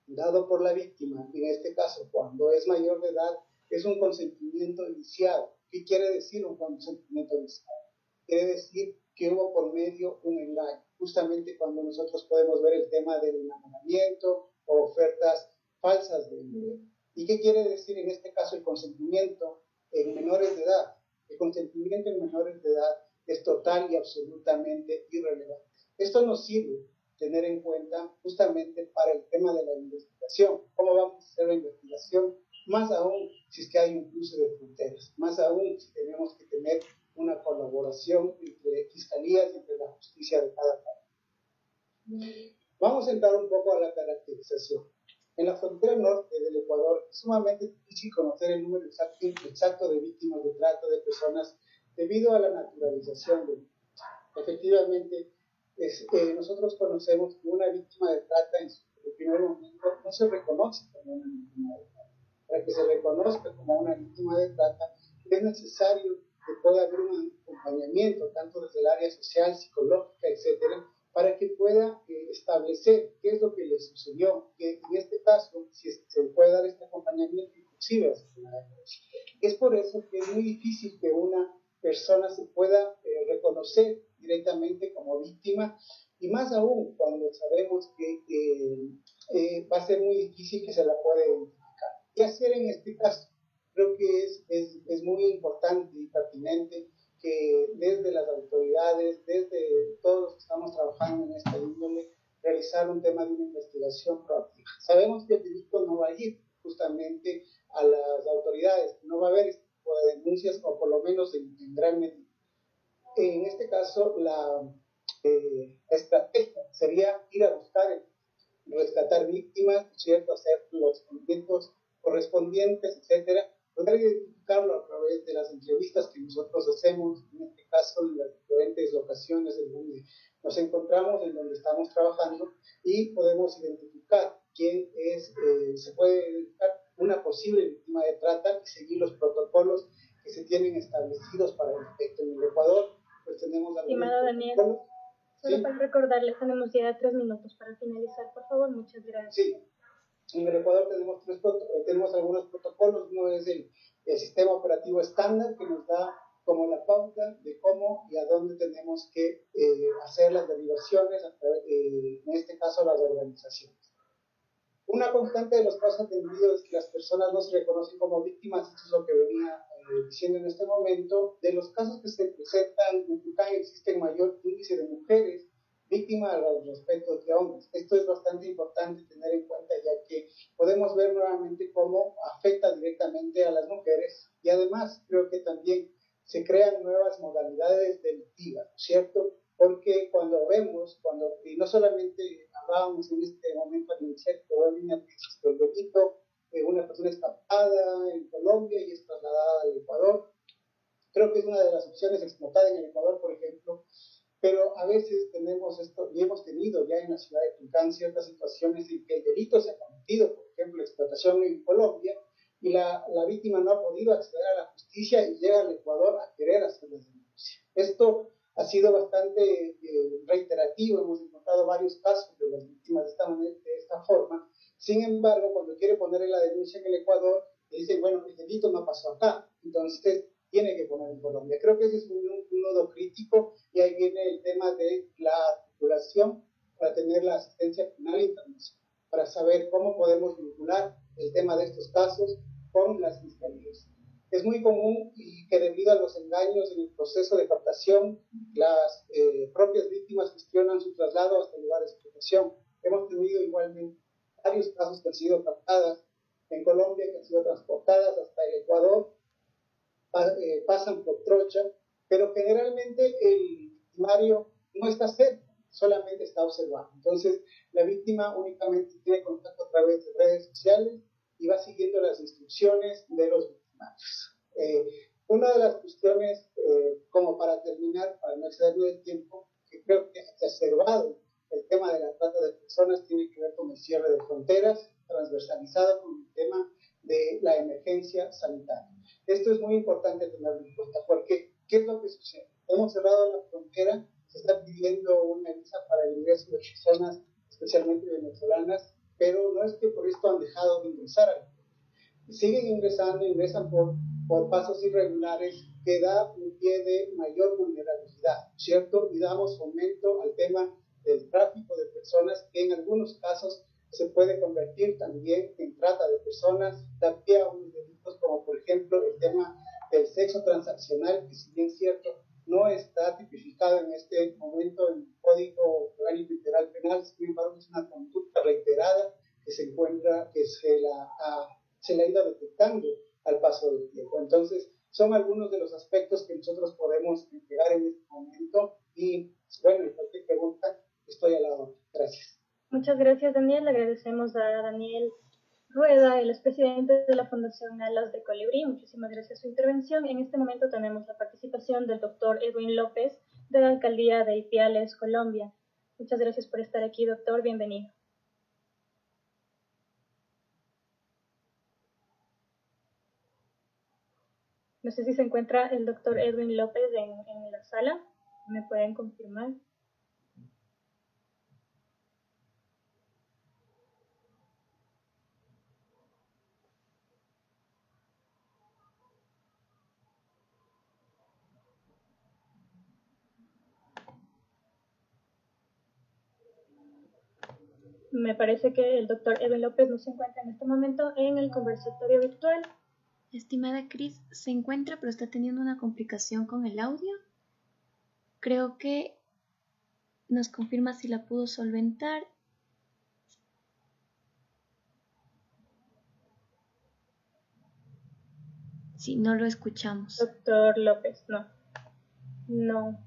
dado por la víctima, en este caso cuando es mayor de edad, es un consentimiento iniciado. ¿Qué quiere decir un consentimiento iniciado? Quiere decir que hubo por medio un engaño, justamente cuando nosotros podemos ver el tema del enamoramiento o ofertas falsas de empleo. ¿Y qué quiere decir en este caso el consentimiento en menores de edad? El consentimiento en menores de edad es total y absolutamente irrelevante. Esto nos sirve tener en cuenta justamente para el tema de la investigación. ¿Cómo vamos a hacer la investigación? Más aún si es que hay un cruce de fronteras, más aún si tenemos que tener una colaboración entre fiscalías y entre la justicia de cada país. Vamos a entrar un poco a la caracterización. En la frontera norte del Ecuador es sumamente difícil conocer el número exacto de víctimas de trata de personas debido a la naturalización del delito. Efectivamente, nosotros conocemos que una víctima de trata en su primer momento no se reconoce como una víctima de trata. Para que se reconozca como una víctima de trata es necesario que pueda haber un acompañamiento tanto desde el área social, psicológica, etcétera, para que pueda establecer qué es lo que le sucedió, que en este caso, si se puede dar este acompañamiento inclusive. Es por eso que es muy difícil que una persona se pueda reconocer directamente como víctima, y más aún cuando sabemos que va a ser muy difícil que se la pueda identificar. ¿Qué hacer en este caso? Creo que es muy importante y pertinente que desde las autoridades, desde todos los que estamos trabajando en esta índole, realizar un tema de una investigación proactiva. Sabemos que el delito no va a ir justamente a las autoridades, no va a haber este tipo de denuncias, o por lo menos en gran medida. En este caso, la estrategia sería ir a buscar, rescatar víctimas, ¿cierto? Hacer los movimientos correspondientes, etcétera, poder identificarlo a través de las entrevistas que nosotros hacemos, en este caso en las diferentes locaciones en donde nos encontramos, en donde estamos trabajando, y podemos identificar quién es, se puede identificar una posible víctima de trata y seguir los protocolos que se tienen establecidos para el efecto. En el Ecuador, pues tenemos Estimado Daniel, solo para recordarles, tenemos ya 3 minutos para finalizar, por favor, muchas gracias. Sí. En el Ecuador tenemos algunos protocolos. Uno es el sistema operativo estándar, que nos da como la pauta de cómo y a dónde tenemos que hacer las derivaciones, en este caso las organizaciones. Una constante de los casos atendidos es que las personas no se reconocen como víctimas. Esto es lo que venía diciendo en este momento. De los casos que se presentan en Tucán, existe mayor índice de mujeres víctimas al respecto de hombres. Esto es bastante importante tener en cuenta, ya que podemos ver nuevamente cómo afecta directamente a las mujeres, y además creo que también se crean nuevas modalidades delictivas, ¿cierto? Porque cuando vemos, y no solamente hablábamos en este momento al iniciar el delito, una persona escapada en Colombia y es trasladada al Ecuador, creo que es una de las opciones explotadas en el Ecuador, por ejemplo. Pero a veces tenemos esto, y hemos tenido ya en la ciudad de Tucán ciertas situaciones en que el delito se ha cometido, por ejemplo, explotación en Colombia, y la víctima no ha podido acceder a la justicia y llega al Ecuador a querer hacer la denuncia. Esto ha sido bastante reiterativo, hemos encontrado varios casos de las víctimas de esta forma. Sin embargo, cuando quiere poner la denuncia en el Ecuador, le dicen, bueno, el delito no pasó acá, entonces tiene que poner en Colombia. Creo que ese es un nodo crítico, y ahí viene el tema de la articulación para tener la asistencia penal internacional, para saber cómo podemos vincular el tema de estos casos con las fiscalías. Es muy común y que debido a los engaños en el proceso de captación, las propias víctimas gestionan su traslado hasta el lugar de explotación. Hemos tenido igualmente varios casos que han sido captadas en Colombia, que han sido transportadas hasta el Ecuador, pasan por trocha, pero generalmente el victimario no está cerca, solamente está observando. Entonces, la víctima únicamente tiene contacto a través de redes sociales y va siguiendo las instrucciones de los victimarios. Una de las cuestiones, como para terminar, para no excederme del tiempo, que creo que ha exacerbado el tema de la trata de personas, tiene que ver con el cierre de fronteras, transversalizado con el tema de la emergencia sanitaria. Esto es muy importante tenerlo en cuenta, porque ¿qué es lo que sucede? Hemos cerrado la frontera, se está pidiendo una visa para el ingreso de personas, especialmente venezolanas, pero no es que por esto han dejado de ingresar. Siguen ingresando, ingresan por pasos irregulares, que da un pie de mayor vulnerabilidad, ¿cierto? Y damos fomento al tema del tráfico de personas, que en algunos casos se puede convertir también en trata de personas, da pie a unos delitos como por ejemplo el tema del sexo transaccional, que si bien es cierto no está tipificado en este momento en el Código Orgánico Integral Penal, sin embargo es una conducta reiterada que se encuentra, que se la ha ido detectando al paso del tiempo. Entonces, son algunos de los aspectos que nosotros podemos entregar en este momento, y bueno, en cualquier pregunta estoy al lado. Gracias. Muchas gracias, Daniel. Le agradecemos a Daniel Rueda, el expresidente de la Fundación Alas de Colibrí. Muchísimas gracias por su intervención. En este momento tenemos la participación del doctor Edwin López, de la Alcaldía de Ipiales, Colombia. Muchas gracias por estar aquí, doctor. Bienvenido. No sé si se encuentra el doctor Edwin López en la sala. ¿Me pueden confirmar? Me parece que el doctor Edwin López no se encuentra en este momento en el conversatorio virtual. Estimada Cris, se encuentra pero está teniendo una complicación con el audio. Creo que nos confirma si la pudo solventar. Sí, no lo escuchamos. Doctor López, no.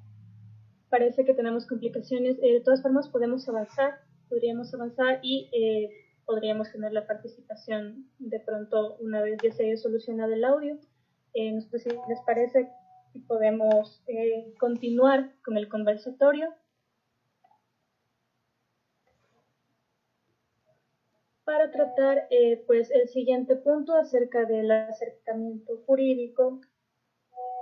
Parece que tenemos complicaciones. De todas formas, podríamos avanzar y podríamos tener la participación de pronto una vez ya se haya solucionado el audio. No sé si les parece que podemos continuar con el conversatorio para tratar pues el siguiente punto acerca del acercamiento jurídico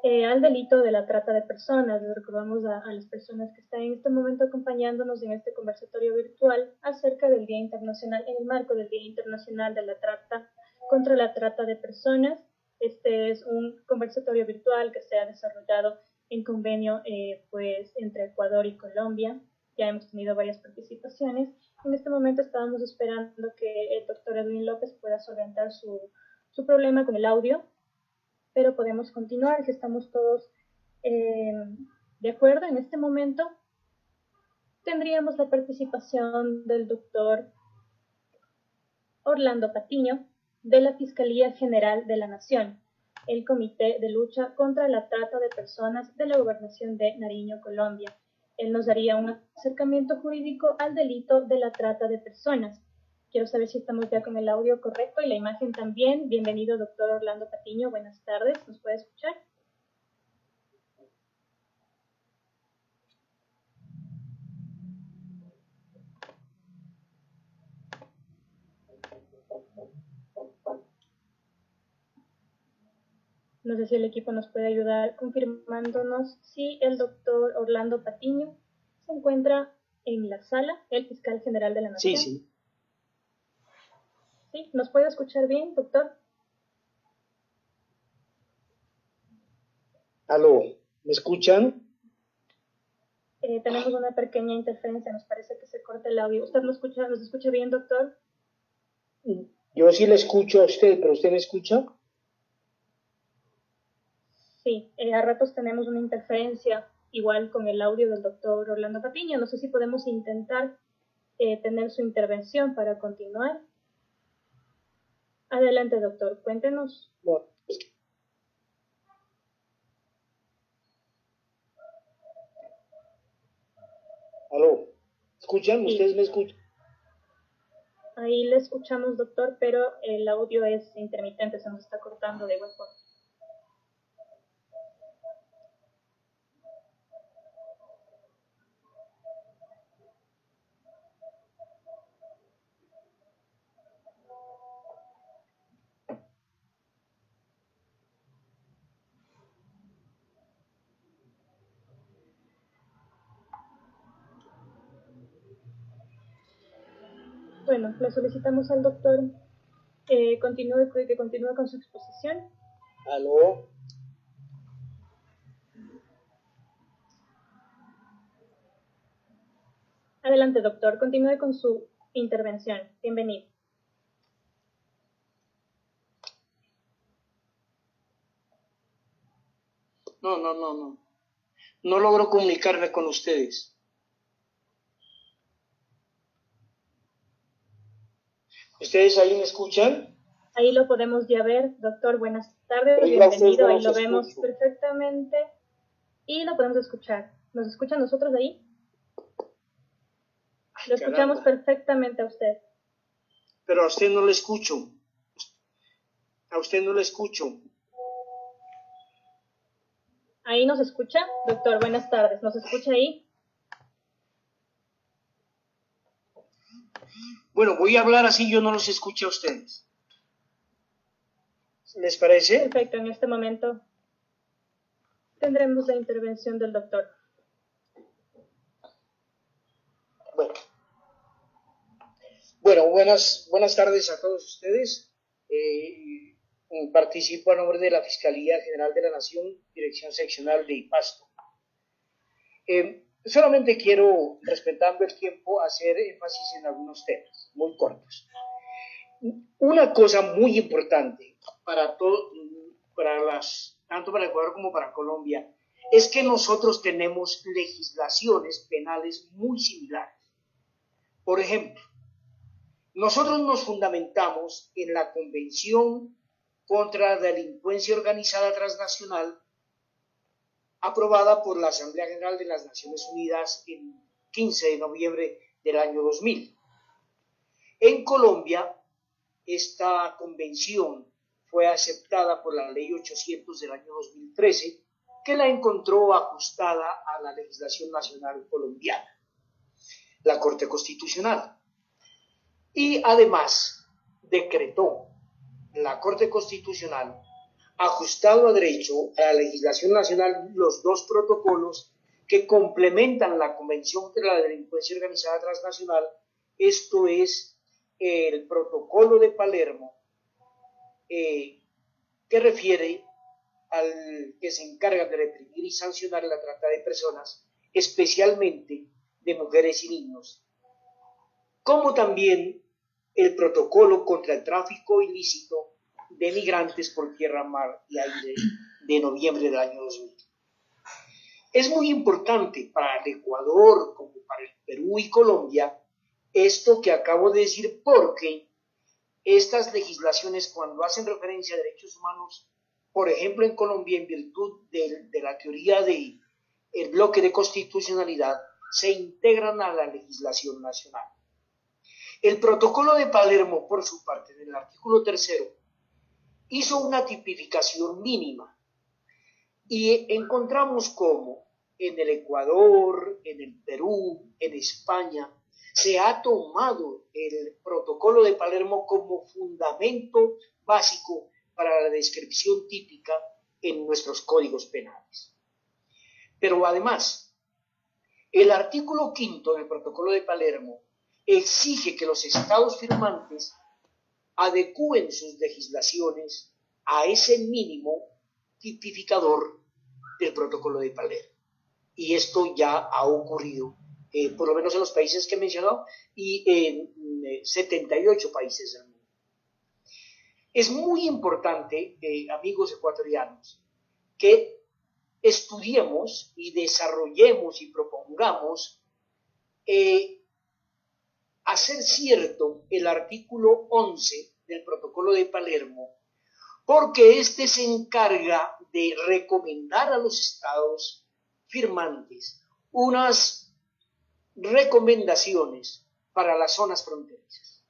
al delito de la trata de personas. Les recordamos a las personas que están en este momento acompañándonos en este conversatorio virtual acerca del Día Internacional, en el marco del Día Internacional de la Trata contra la Trata de Personas. Este es un conversatorio virtual que se ha desarrollado en convenio pues entre Ecuador y Colombia. Ya hemos tenido varias participaciones. En este momento estábamos esperando que el doctor Edwin López pueda solventar su problema con el audio, pero podemos continuar si estamos todos de acuerdo. En este momento tendríamos la participación del doctor Orlando Patiño de la Fiscalía General de la Nación, el Comité de Lucha contra la Trata de Personas de la Gobernación de Nariño, Colombia. Él nos daría un acercamiento jurídico al delito de la trata de personas. Quiero saber si estamos ya con el audio correcto y la imagen también. Bienvenido, doctor Orlando Patiño. Buenas tardes. ¿Nos puede escuchar? No sé si el equipo nos puede ayudar confirmándonos si el doctor Orlando Patiño se encuentra en la sala, el fiscal general de la Nación. Sí. ¿Sí? ¿Nos puede escuchar bien, doctor? Aló, ¿me escuchan? Tenemos una pequeña interferencia, nos parece que se corta el audio. ¿Usted nos escucha bien, doctor? Yo sí le escucho a usted, pero ¿usted me escucha? Sí, a ratos tenemos una interferencia igual con el audio del doctor Orlando Patiño. No sé si podemos intentar tener su intervención para continuar. Adelante, doctor, cuéntenos. Bueno. Aló, ¿escuchan? Sí. ¿Ustedes me escuchan? Ahí le escuchamos, doctor, pero el audio es intermitente, se nos está cortando de igual forma. Bueno, le solicitamos al doctor que continúe con su exposición. Aló. Adelante, doctor, continúe con su intervención. Bienvenido. No. No logro comunicarme con ustedes. ¿Ustedes ahí me escuchan? Ahí lo podemos ya ver, doctor. Buenas tardes, bienvenido. Ahí lo vemos perfectamente y lo podemos escuchar. ¿Nos escuchan nosotros ahí? Lo escuchamos perfectamente a usted. Pero a usted no le escucho. A usted no le escucho. ¿Ahí nos escucha? Doctor, buenas tardes. ¿Nos escucha ahí? Bueno, voy a hablar así, yo no los escucho a ustedes. ¿Les parece? Perfecto, en este momento tendremos la intervención del doctor. Bueno, buenas tardes a todos ustedes. Participo a nombre de la Fiscalía General de la Nación, Dirección Seccional de Pasto. solamente quiero, respetando el tiempo, hacer énfasis en algunos temas muy cortos. Una cosa muy importante para todo, tanto para Ecuador como para Colombia, es que nosotros tenemos legislaciones penales muy similares. Por ejemplo, nosotros nos fundamentamos en la Convención contra la Delincuencia Organizada Transnacional, aprobada por la Asamblea General de las Naciones Unidas el 15 de noviembre del año 2000. En Colombia, esta convención fue aceptada por la Ley 800 del año 2013, que la encontró ajustada a la legislación nacional colombiana, la Corte Constitucional. Y además decretó la Corte Constitucional, ajustado a derecho a la legislación nacional, los dos protocolos que complementan la Convención contra la Delincuencia Organizada Transnacional. Esto es el Protocolo de Palermo, que refiere al que se encarga de reprimir y sancionar la trata de personas, especialmente de mujeres y niños, como también el Protocolo contra el tráfico ilícito de migrantes por tierra, mar y aire de noviembre del año 2000. Es muy importante para el Ecuador como para el Perú y Colombia esto que acabo de decir, porque estas legislaciones, cuando hacen referencia a derechos humanos, por ejemplo en Colombia, en virtud de la teoría del bloque de constitucionalidad, se integran a la legislación nacional. El Protocolo de Palermo, por su parte, en el artículo 3, hizo una tipificación mínima y encontramos cómo en el Ecuador, en el Perú, en España, se ha tomado el Protocolo de Palermo como fundamento básico para la descripción típica en nuestros códigos penales. Pero además, el artículo 5 del Protocolo de Palermo exige que los estados firmantes adecúen sus legislaciones a ese mínimo tipificador del Protocolo de Palermo. Y esto ya ha ocurrido, por lo menos en los países que he mencionado, y en 78 países del mundo. Es muy importante, amigos ecuatorianos, que estudiemos y desarrollemos y propongamos hacer cierto el artículo 11 del Protocolo de Palermo, porque este se encarga de recomendar a los estados firmantes unas recomendaciones para las zonas fronterizas.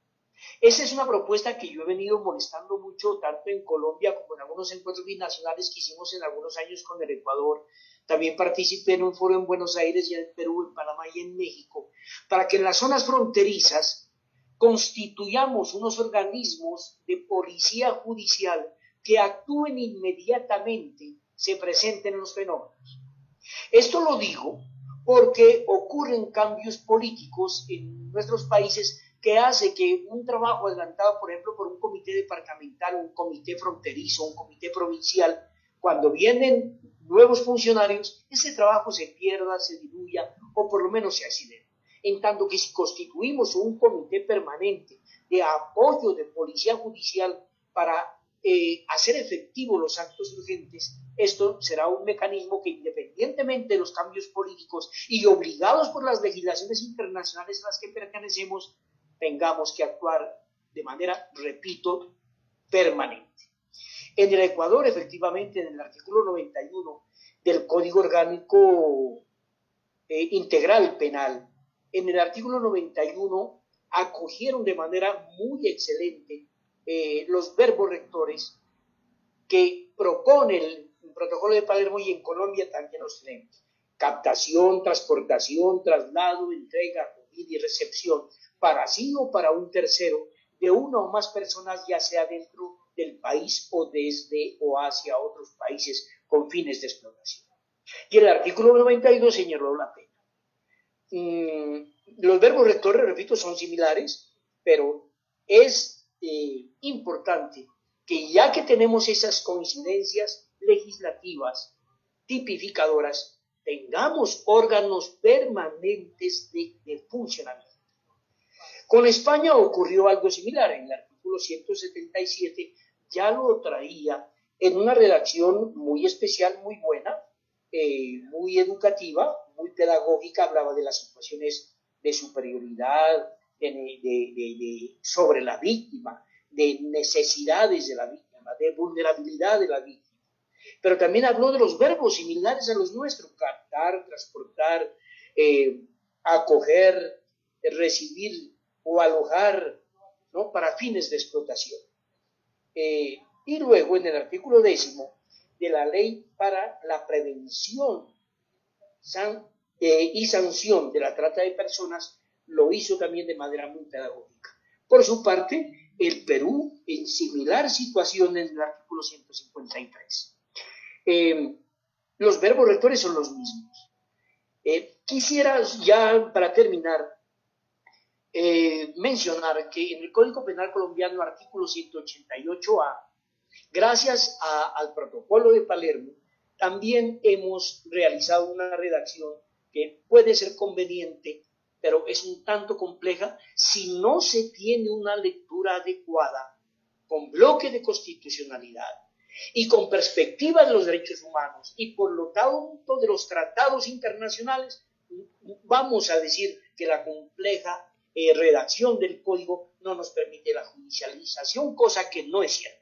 Esa es una propuesta que yo he venido molestando mucho, tanto en Colombia como en algunos encuentros binacionales que hicimos en algunos años con el Ecuador. También participé en un foro en Buenos Aires y en Perú, en Panamá y en México, para que en las zonas fronterizas constituyamos unos organismos de policía judicial que actúen inmediatamente, se presenten los fenómenos. Esto lo digo porque ocurren cambios políticos en nuestros países que hace que un trabajo adelantado, por ejemplo, por un comité departamental, un comité fronterizo, un comité provincial, cuando vienen nuevos funcionarios, ese trabajo se pierda, se diluya o por lo menos se acelere. En tanto que si constituimos un comité permanente de apoyo de policía judicial para hacer efectivos los actos urgentes, esto será un mecanismo que, independientemente de los cambios políticos y obligados por las legislaciones internacionales a las que pertenecemos, tengamos que actuar de manera, repito, permanente. En el Ecuador, efectivamente, en el artículo 91 del Código Orgánico Integral Penal, en el artículo 91 acogieron de manera muy excelente los verbos rectores que propone el Protocolo de Palermo, y en Colombia también los tenemos: captación, transportación, traslado, entrega, acogida y recepción para sí o para un tercero de una o más personas, ya sea dentro del país o desde o hacia otros países con fines de explotación. Y el artículo 92 señaló la pena. Los verbos rectores, repito, son similares, pero es importante que, ya que tenemos esas coincidencias legislativas tipificadoras, tengamos órganos permanentes de funcionamiento. Con España ocurrió algo similar. En el artículo 177 ya lo traía en una redacción muy especial, muy buena, muy educativa, muy pedagógica. Hablaba de las situaciones de superioridad sobre la víctima, de necesidades de la víctima, de vulnerabilidad de la víctima. Pero también habló de los verbos similares a los nuestros: captar, transportar, acoger, recibir o alojar, ¿no?, para fines de explotación. Y luego en el artículo 10 de la ley para la prevención y sanción de la trata de personas, lo hizo también de manera muy pedagógica. Por su parte, el Perú, en similar situación, en el artículo 153. Los verbos rectores son los mismos. Quisiera ya, para terminar, mencionar que en el Código Penal colombiano, artículo 188A, gracias al protocolo de Palermo, también hemos realizado una redacción que puede ser conveniente, pero es un tanto compleja si no se tiene una lectura adecuada, con bloque de constitucionalidad y con perspectiva de los derechos humanos y por lo tanto de los tratados internacionales. Vamos a decir que la compleja redacción del código no nos permite la judicialización, cosa que no es cierta.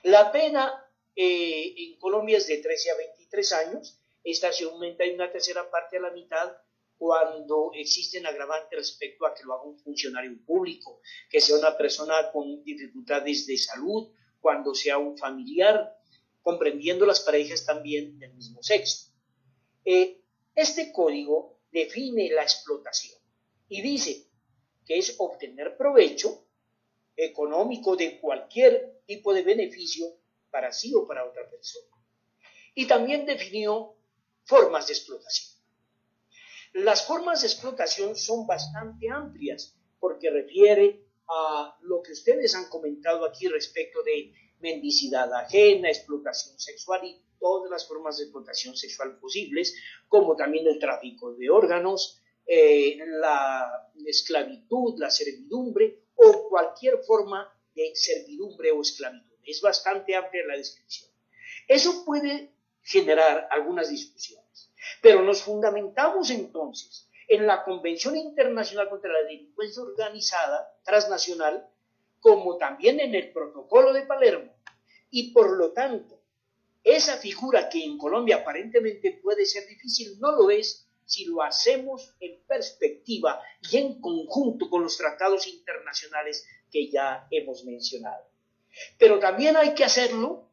La pena en Colombia es de 13 a 23 años. Esta se aumenta en una tercera parte a la mitad cuando existen agravantes respecto a que lo haga un funcionario público, que sea una persona con dificultades de salud, cuando sea un familiar, comprendiendo las parejas también del mismo sexo. Este código define la explotación y dice que es obtener provecho económico de cualquier tipo de beneficio para sí o para otra persona. Y también definió formas de explotación. Las formas de explotación son bastante amplias porque refiere a lo que ustedes han comentado aquí respecto de mendicidad ajena, explotación sexual y todas las formas de explotación sexual posibles, como también el tráfico de órganos, la esclavitud, la servidumbre o cualquier forma de servidumbre o esclavitud. Es bastante amplia la descripción. Eso puede generar algunas discusiones, pero nos fundamentamos entonces en la Convención Internacional contra la Delincuencia Organizada Transnacional, como también en el Protocolo de Palermo, y por lo tanto, esa figura que en Colombia aparentemente puede ser difícil, no lo es si lo hacemos en perspectiva y en conjunto con los tratados internacionales que ya hemos mencionado. Pero también hay que hacerlo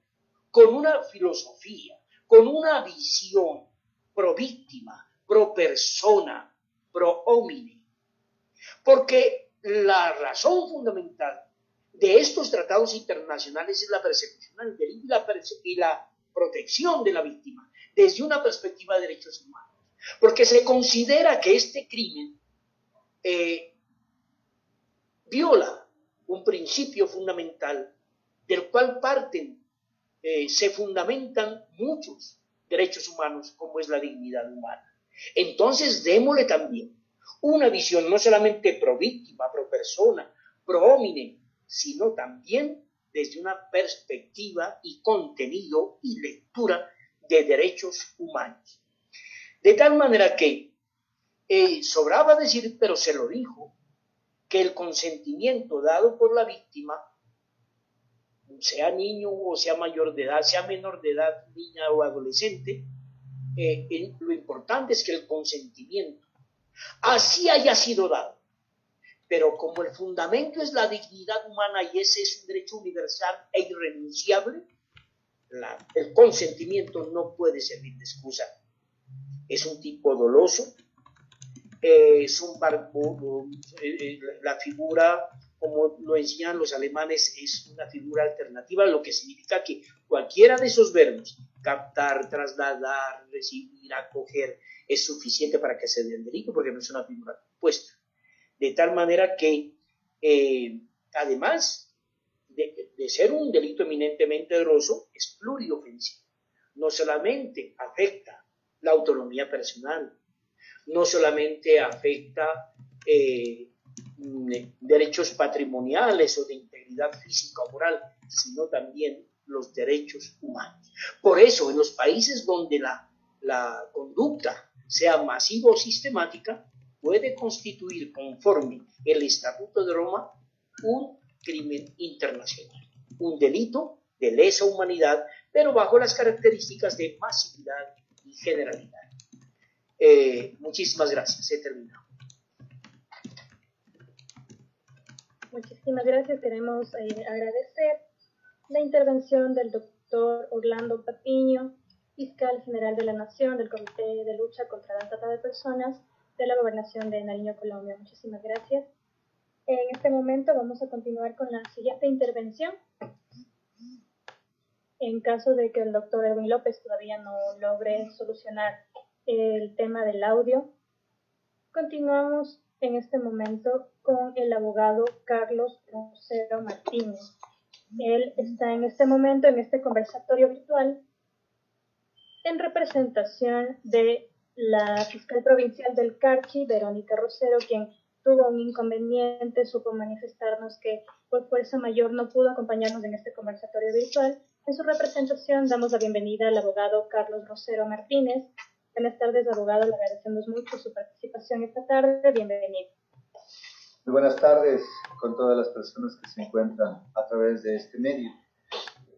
con una filosofía, con una visión pro víctima, pro persona, pro homine. Porque la razón fundamental de estos tratados internacionales es la persecución del delito y la protección de la víctima desde una perspectiva de derechos humanos. Porque se considera que este crimen viola un principio fundamental del cual se fundamentan muchos derechos humanos, como es la dignidad humana. Entonces, démosle también una visión no solamente pro víctima, pro persona, pro homine, sino también desde una perspectiva y contenido y lectura de derechos humanos. De tal manera que sobraba decir, pero se lo dijo, que el consentimiento dado por la víctima, sea niño o sea mayor de edad, sea menor de edad, niña o adolescente, lo importante es que el consentimiento, así haya sido dado, pero como el fundamento es la dignidad humana y ese es un derecho universal e irrenunciable, el consentimiento no puede servir de excusa. Es un tipo doloso, la figura, como lo enseñan los alemanes, es una figura alternativa, lo que significa que cualquiera de esos verbos, captar, trasladar, recibir, acoger, es suficiente para que se dé el delito, porque no es una figura compuesta. De tal manera que, además de ser un delito eminentemente doloso, es pluriofensivo. No solamente afecta la autonomía personal, no solamente afecta derechos patrimoniales o de integridad física o moral, sino también los derechos humanos. Por eso, en los países donde la conducta sea masiva o sistemática, puede constituir, conforme el Estatuto de Roma, un crimen internacional, un delito de lesa humanidad, pero bajo las características de masividad y generalidad. Muchísimas gracias. He terminado. Muchísimas gracias. Queremos agradecer la intervención del doctor Orlando Patiño, fiscal general de la Nación del Comité de Lucha contra la Trata de Personas de la Gobernación de Nariño, Colombia. Muchísimas gracias. En este momento vamos a continuar con la siguiente intervención. En caso de que el doctor Edwin López todavía no logre solucionar el tema del audio, continuamos en este momento con el abogado Carlos Rosero Martínez. Él está en este momento en este conversatorio virtual en representación de la fiscal provincial del Carchi, Verónica Rosero, quien tuvo un inconveniente, supo manifestarnos que por fuerza mayor no pudo acompañarnos en este conversatorio virtual. En su representación damos la bienvenida al abogado Carlos Rosero Martínez. Buenas tardes, abogado, le agradecemos mucho su participación esta tarde. Bienvenido. Muy buenas tardes con todas las personas que se encuentran a través de este medio.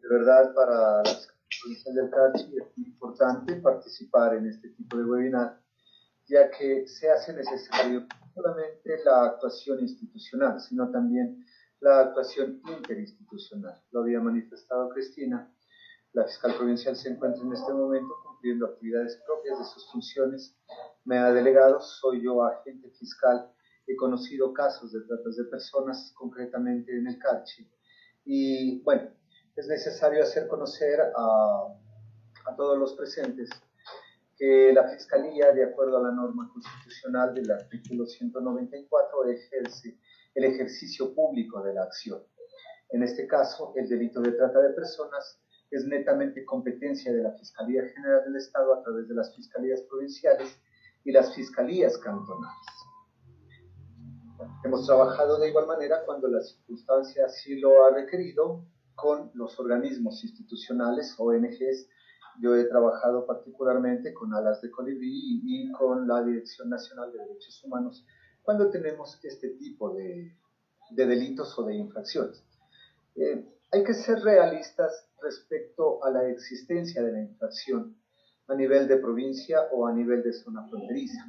De verdad, para la Provincial del Carchi es muy importante participar en este tipo de webinar, ya que se hace necesario no solamente la actuación institucional, sino también la actuación interinstitucional. Lo había manifestado Cristina. La fiscal provincial se encuentra en este momento cumpliendo actividades propias de sus funciones. Me ha delegado, soy yo agente fiscal, he conocido casos de tratas de personas, concretamente en el Carchi. Y bueno, es necesario hacer conocer a todos los presentes que la Fiscalía, de acuerdo a la norma constitucional del artículo 194, ejerce el ejercicio público de la acción. En este caso, el delito de trata de personas es netamente competencia de la Fiscalía General del Estado a través de las Fiscalías Provinciales y las Fiscalías Cantonales. Hemos trabajado de igual manera cuando la circunstancia así lo ha requerido con los organismos institucionales, ONGs. Yo he trabajado particularmente con Alas de Colibrí y con la Dirección Nacional de Derechos Humanos cuando tenemos este tipo de delitos o de infracciones. Hay que ser realistas respecto a la existencia de la infracción a nivel de provincia o a nivel de zona fronteriza.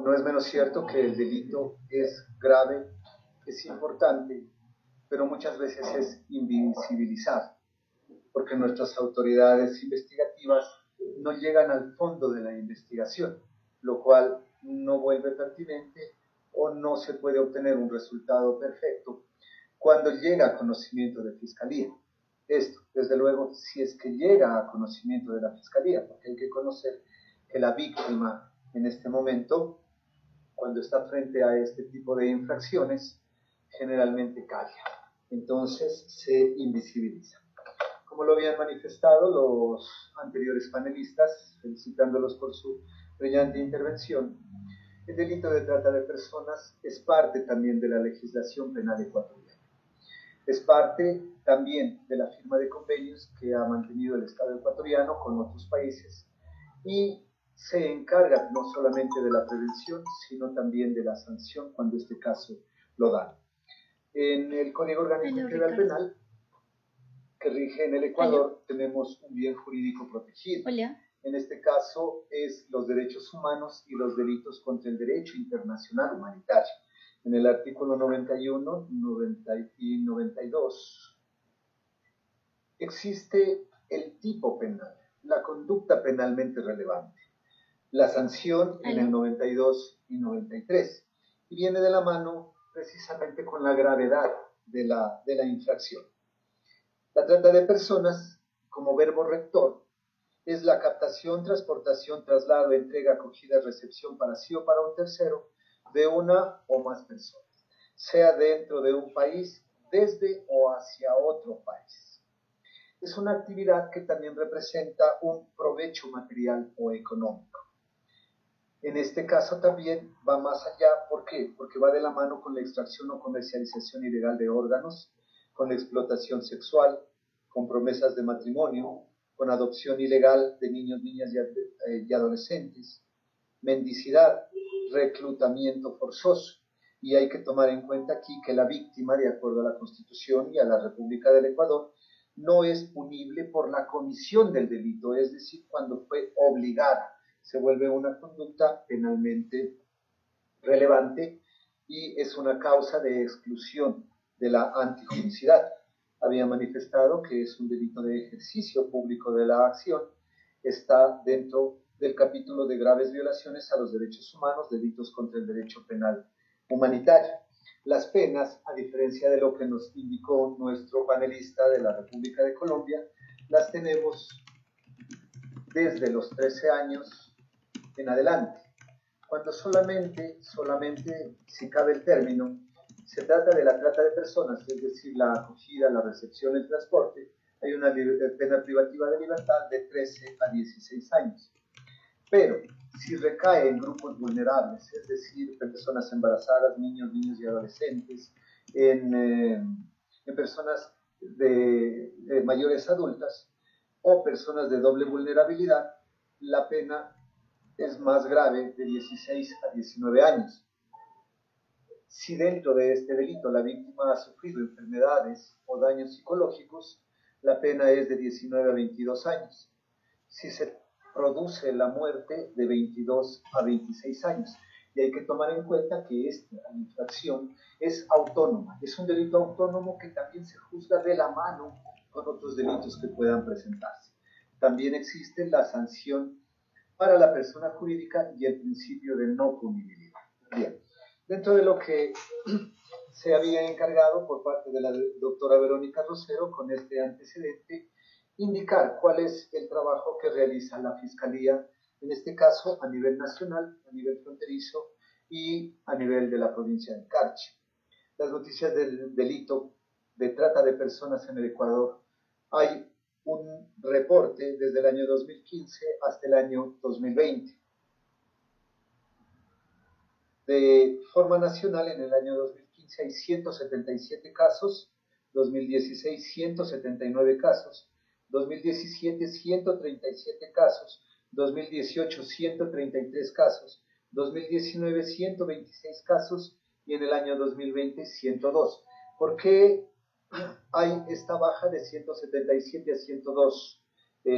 No es menos cierto que el delito es grave, es importante, pero muchas veces es invisibilizado, porque nuestras autoridades investigativas no llegan al fondo de la investigación, lo cual no vuelve pertinente o no se puede obtener un resultado perfecto cuando llega a conocimiento de Fiscalía. Esto, desde luego, si es que llega a conocimiento de la Fiscalía, porque hay que conocer que la víctima en este momento, cuando está frente a este tipo de infracciones, generalmente calla. Entonces se invisibiliza. Como lo habían manifestado los anteriores panelistas, felicitándolos por su brillante intervención, el delito de trata de personas es parte también de la legislación penal ecuatoriana. Es parte también de la firma de convenios que ha mantenido el Estado ecuatoriano con otros países y se encarga no solamente de la prevención, sino también de la sanción cuando este caso lo da. En el Código Orgánico Integral Penal, que rige en el Ecuador, tenemos un bien jurídico protegido. En este caso es los derechos humanos y los delitos contra el derecho internacional humanitario. En el artículo 91, 90 y 92 existe el tipo penal, la conducta penalmente relevante, la sanción en el 92 y 93, y viene de la mano precisamente con la gravedad de la infracción. La trata de personas, como verbo rector, es la captación, transportación, traslado, entrega, acogida, recepción para sí o para un tercero de una o más personas, sea dentro de un país, desde o hacia otro país. es una actividad que también representa un provecho material o económico. En este caso también va más allá, ¿por qué? Porque va de la mano con la extracción o comercialización ilegal de órganos, con la explotación sexual, con promesas de matrimonio, con adopción ilegal de niños, niñas y adolescentes, mendicidad, reclutamiento forzoso. Y hay que tomar en cuenta aquí que la víctima, de acuerdo a la Constitución y a la República del Ecuador, no es punible por la comisión del delito, es decir, cuando fue obligada. Se vuelve una conducta penalmente relevante y es una causa de exclusión de la antijuricidad. Había manifestado que es un delito de ejercicio público de la acción, está dentro del capítulo de graves violaciones a los derechos humanos, delitos contra el derecho penal humanitario. Las penas, a diferencia de lo que nos indicó nuestro panelista de la República de Colombia, las tenemos desde los 13 años en adelante, cuando solamente, si cabe el término, se trata de la trata de personas, es decir, la acogida, la recepción, el transporte, hay una pena privativa de libertad de 13 a 16 años. Pero si recae en grupos vulnerables, es decir, en personas embarazadas, niños, niñas y adolescentes, en personas de mayores adultas o personas de doble vulnerabilidad, la pena es más grave, de 16 a 19 años. Si dentro de este delito la víctima ha sufrido enfermedades o daños psicológicos, la pena es de 19 a 22 años. Si se produce la muerte, de 22 a 26 años. Y hay que tomar en cuenta que esta infracción es autónoma, es un delito autónomo que también se juzga de la mano con otros delitos que puedan presentarse. También existe la sanción para la persona jurídica y el principio de no punibilidad. Bien, dentro de lo que se había encargado por parte de la doctora Verónica Rosero con este antecedente, indicar cuál es el trabajo que realiza la Fiscalía, en este caso a nivel nacional, a nivel fronterizo y a nivel de la provincia de Carchi. Las noticias del delito de trata de personas en el Ecuador, hay un reporte desde el año 2015 hasta el año 2020. De forma nacional, en el año 2015 hay 177 casos, 2016 179 casos, 2017 137 casos, 2018 133 casos, 2019 126 casos y en el año 2020 102. ¿Por qué hay esta baja de 177 a 102,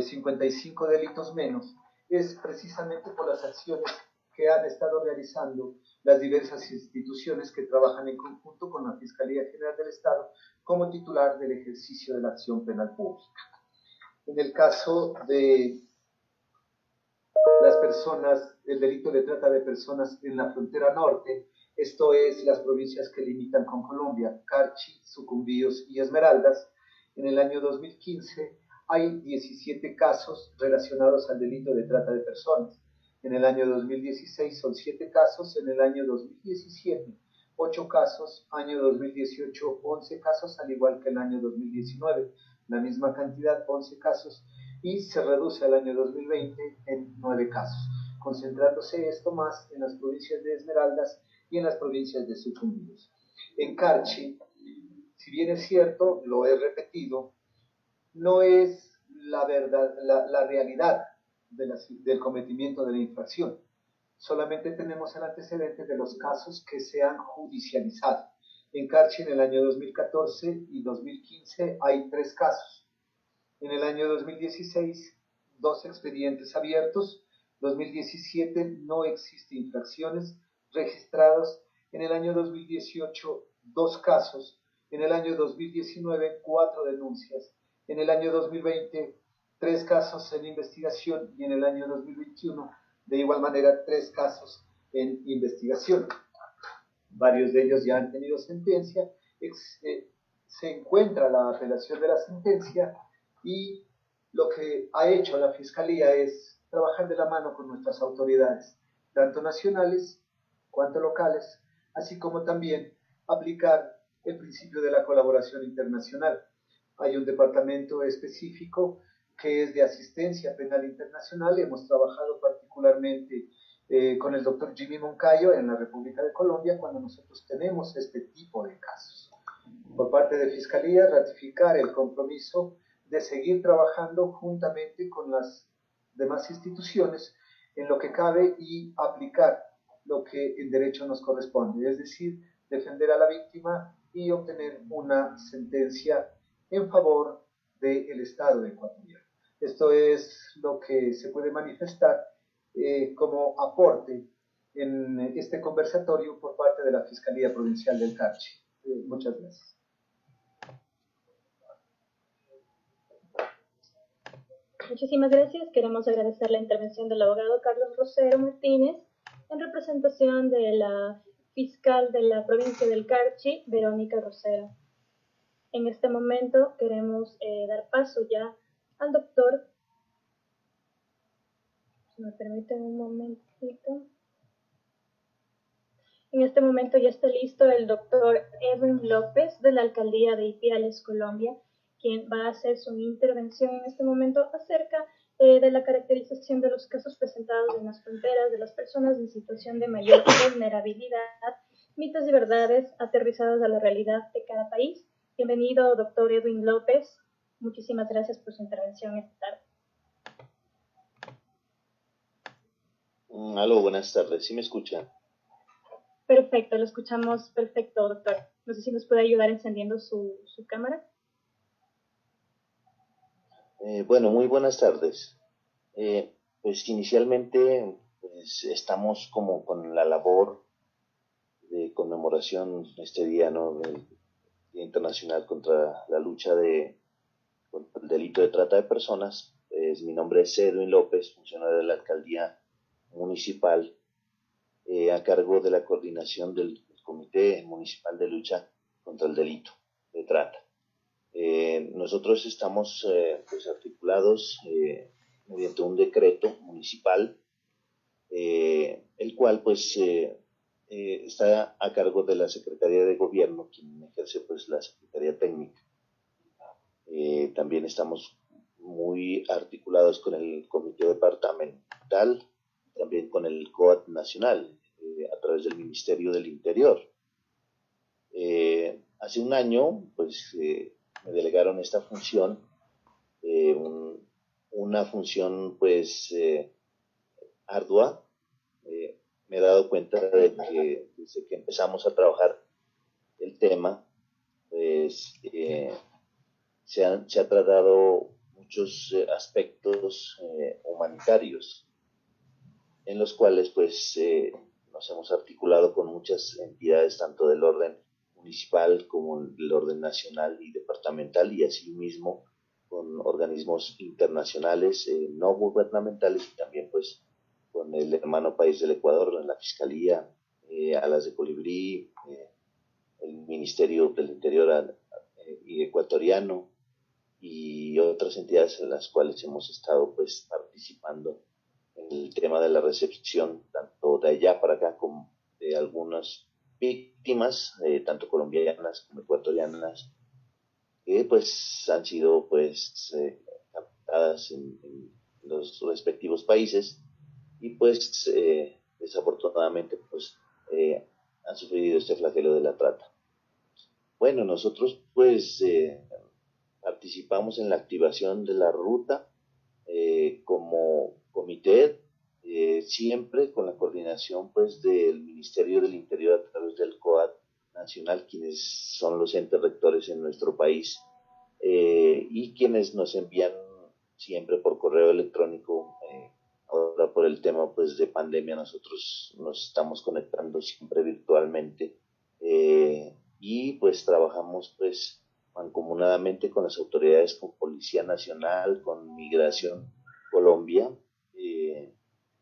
55 delitos menos? Es precisamente por las acciones que han estado realizando las diversas instituciones que trabajan en conjunto con la Fiscalía General del Estado como titular del ejercicio de la acción penal pública. En el caso de las personas, el delito de trata de personas en la frontera norte, esto es las provincias que limitan con Colombia, Carchi, Sucumbíos y Esmeraldas, en el año 2015 hay 17 casos relacionados al delito de trata de personas. En el año 2016 son 7 casos, en el año 2017 8 casos, año 2018 11 casos, al igual que el año 2019, la misma cantidad, 11 casos, y se reduce al año 2020 en 9 casos, concentrándose esto más en las provincias de Esmeraldas y en las provincias de Sucumbíos. En Carchi, si bien es cierto, lo he repetido, no es la verdad, la realidad del cometimiento de la infracción. Solamente tenemos el antecedente de los casos que se han judicializado. En Carchi, en el año 2014 y 2015 hay 3 casos. En el año 2016, 2 expedientes abiertos. 2017 no existe infracciones registradas. En el año 2018, 2 casos. En el año 2019, 4 denuncias. En el año 2020, 3 casos en investigación y en el año 2021, de igual manera, 3 casos en investigación. Varios de ellos ya han tenido sentencia. Se encuentra la apelación de la sentencia y lo que ha hecho la Fiscalía es trabajar de la mano con nuestras autoridades, tanto nacionales cuanto locales, así como también aplicar el principio de la colaboración internacional. hay un departamento específico que es de asistencia penal internacional. Hemos trabajado particularmente con el doctor Jimmy Moncayo en la República de Colombia cuando nosotros tenemos este tipo de casos. Por parte de Fiscalía, ratificar el compromiso de seguir trabajando juntamente con las demás instituciones en lo que cabe y aplicar lo que en derecho nos corresponde, es decir, defender a la víctima y obtener una sentencia en favor del Estado ecuatoriano. Esto es lo que se puede manifestar como aporte en este conversatorio por parte de la Fiscalía Provincial del Carchi. Muchas gracias. Muchísimas gracias. Queremos agradecer la intervención del abogado Carlos Rosero Martínez en representación de la fiscal de la provincia del Carchi, Verónica Rosero. En este momento queremos dar paso ya al doctor. Si me permiten un momentito. En este momento ya está listo el doctor Edwin López de la Alcaldía de Ipiales, Colombia, quien va a hacer su intervención en este momento acerca de la caracterización de los casos presentados en las fronteras de las personas en situación de mayor vulnerabilidad, mitos y verdades aterrizados a la realidad de cada país. Bienvenido, doctor Edwin López. Muchísimas gracias por su intervención esta tarde. Aló, buenas tardes. ¿Sí me escuchan? Perfecto, lo escuchamos perfecto, doctor. No sé si nos puede ayudar encendiendo su cámara. Bueno, muy buenas tardes. Pues inicialmente pues, estamos como con la labor de conmemoración este día, ¿no? Del Día Internacional contra la lucha contra el delito de trata de personas. Mi nombre es Edwin López, funcionario de la Alcaldía Municipal, a cargo de la coordinación del Comité Municipal de Lucha contra el Delito de Trata. Nosotros estamos pues articulados mediante un decreto municipal, el cual pues está a cargo de la Secretaría de Gobierno, quien ejerce pues la Secretaría Técnica. También estamos muy articulados con el Comité Departamental, también con el COAT Nacional, a través del Ministerio del Interior. Hace un año pues me delegaron esta función, una función pues ardua. Me he dado cuenta de que desde que empezamos a trabajar el tema, pues se ha tratado muchos aspectos humanitarios, en los cuales pues nos hemos articulado con muchas entidades, tanto del orden municipal como del orden nacional y departamental, y asimismo con organismos internacionales no gubernamentales, y también pues con el hermano país del Ecuador, en la Fiscalía, Alas de Colibrí, el Ministerio del Interior y ecuatoriano, y otras entidades en las cuales hemos estado pues participando en el tema de la recepción, tanto de allá para acá como de algunas víctimas, tanto colombianas como ecuatorianas, que pues han sido pues captadas en los respectivos países y pues desafortunadamente pues han sufrido este flagelo de la trata. Bueno, nosotros pues participamos en la activación de la ruta como comité, siempre con la coordinación pues del Ministerio del Interior a través del COAT Nacional, quienes son los entes rectores en nuestro país, y quienes nos envían siempre por correo electrónico. Ahora por el tema pues de pandemia nosotros nos estamos conectando siempre virtualmente, y pues trabajamos pues mancomunadamente con las autoridades, con Policía Nacional, con Migración Colombia.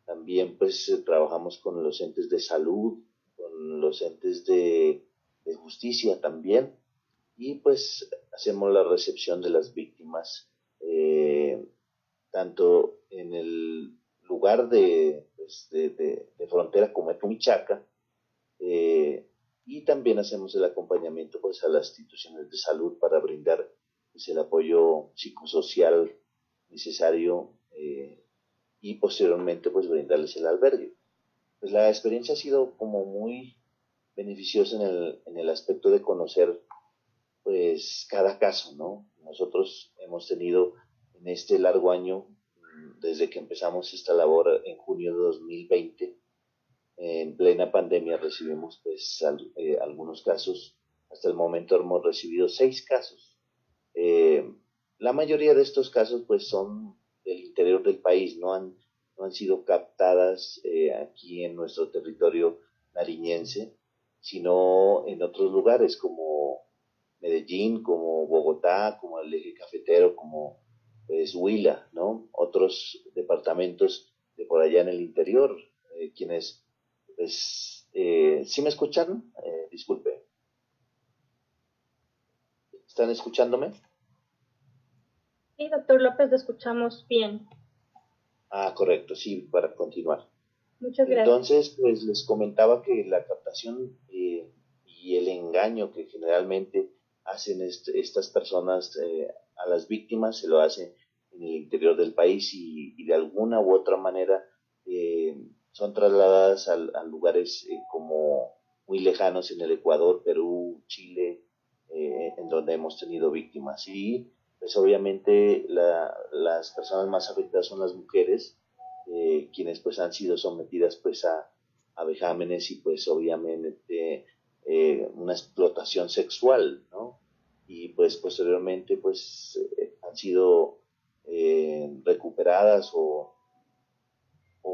También pues trabajamos con los entes de salud, con los entes de justicia también, y pues hacemos la recepción de las víctimas, tanto en el lugar de frontera como en Tumichaca, y también hacemos el acompañamiento pues a las instituciones de salud para brindar pues, el apoyo psicosocial necesario y posteriormente pues brindarles el albergue. Pues la experiencia ha sido como muy beneficiosa en el aspecto de conocer pues cada caso, ¿no? Nosotros hemos tenido en este largo año, desde que empezamos esta labor en junio de 2020, en plena pandemia recibimos pues algunos casos. Hasta el momento hemos recibido 6 casos. La mayoría de estos casos pues son del interior del país, no han sido captadas aquí en nuestro territorio nariñense, sino en otros lugares como Medellín, como Bogotá, como el eje cafetero, como pues Huila, ¿no? Otros departamentos de por allá en el interior, quienes pues, ¿sí me escuchan? Disculpe. ¿Están escuchándome? Sí, doctor López, le escuchamos bien. Ah, correcto, sí, para continuar. Muchas gracias. Entonces, pues les comentaba que la captación y el engaño que generalmente hacen estas personas a las víctimas se lo hacen en el interior del país y de alguna u otra manera son trasladadas a lugares como muy lejanos en el Ecuador, Perú, Chile, en donde hemos tenido víctimas. Y pues obviamente las personas más afectadas son las mujeres, quienes pues han sido sometidas pues a vejámenes y pues obviamente una explotación sexual, ¿no? Y pues posteriormente pues han sido recuperadas o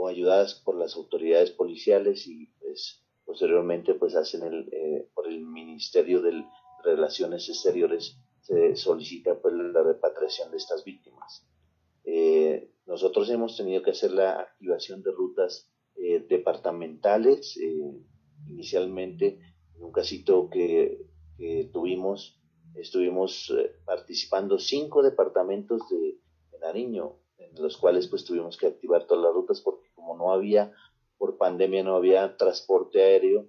ayudadas por las autoridades policiales y pues posteriormente pues hacen por el Ministerio de Relaciones Exteriores se solicita pues la repatriación de estas víctimas. Nosotros hemos tenido que hacer la activación de rutas departamentales. Inicialmente, en un casito que tuvimos, estuvimos participando 5 departamentos de Nariño, en los cuales pues tuvimos que activar todas las rutas porque como no había, por pandemia no había transporte aéreo,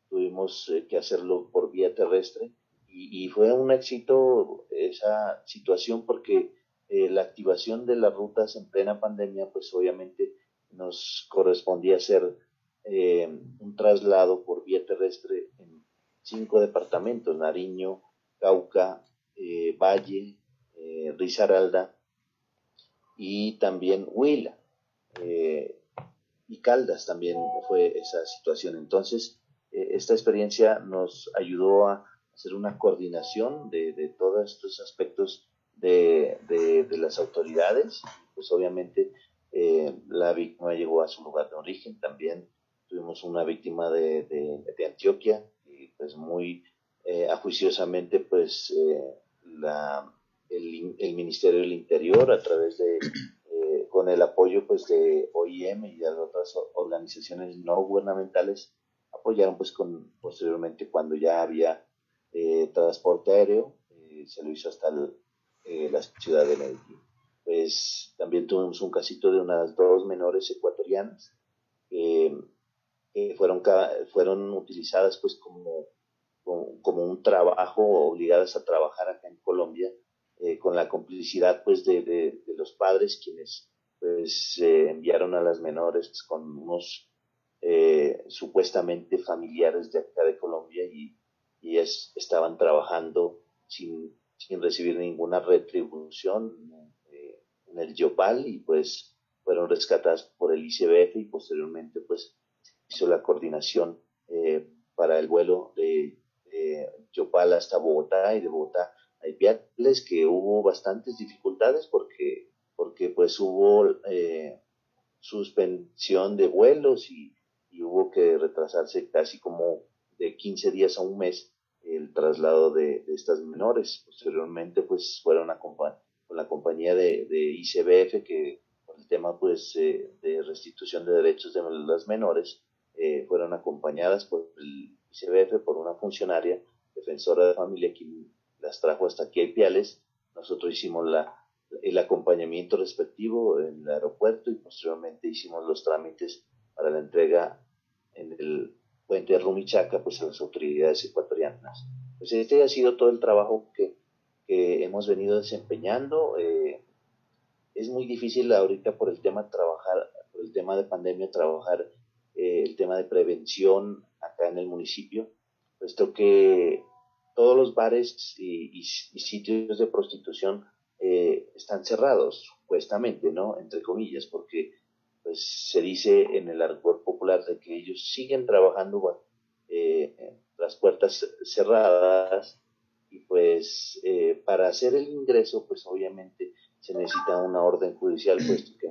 tuvimos que hacerlo por vía terrestre y fue un éxito esa situación porque la activación de las rutas en plena pandemia, pues obviamente nos correspondía hacer un traslado por vía terrestre en 5 departamentos, Nariño, Cauca, Valle, Risaralda y también Huila. Y Caldas también fue esa situación. Entonces, esta experiencia nos ayudó a hacer una coordinación de todos estos aspectos de las autoridades. Pues obviamente la víctima llegó a su lugar de origen. También tuvimos una víctima de Antioquia y pues muy ajuiciosamente pues el Ministerio del Interior a través de con el apoyo pues de OIM y de otras organizaciones no gubernamentales apoyaron pues posteriormente cuando ya había transporte aéreo, se lo hizo hasta la ciudad de Medellín. Pues también tuvimos un casito de unas 2 menores ecuatorianas que fueron utilizadas pues como un trabajo, obligadas a trabajar acá en Colombia, con la complicidad pues de los padres, quienes pues enviaron a las menores pues, con unos supuestamente familiares de acá de Colombia y estaban trabajando sin recibir ninguna retribución en el Yopal y pues fueron rescatadas por el ICBF y posteriormente pues hizo la coordinación para el vuelo de Yopal hasta Bogotá y de Bogotá a Ipiales, que hubo bastantes dificultades porque pues hubo suspensión de vuelos y hubo que retrasarse casi como de 15 días a un mes el traslado de estas menores. Posteriormente pues fueron con la compañía de ICBF, que por el tema pues de restitución de derechos de las menores fueron acompañadas por el ICBF, por una funcionaria defensora de familia quien las trajo hasta aquí a Ipiales. Nosotros hicimos el acompañamiento respectivo en el aeropuerto y posteriormente hicimos los trámites para la entrega en el puente de Rumichaca pues a las autoridades ecuatorianas. Pues este ha sido todo el trabajo que que hemos venido desempeñando. Es muy difícil ahorita por el tema de pandemia, trabajar el tema de prevención acá en el municipio, puesto que todos los bares y sitios de prostitución están cerrados, supuestamente, ¿no? Entre comillas, porque pues se dice en el argot popular de que ellos siguen trabajando las puertas cerradas y pues para hacer el ingreso, pues obviamente se necesita una orden judicial, puesto que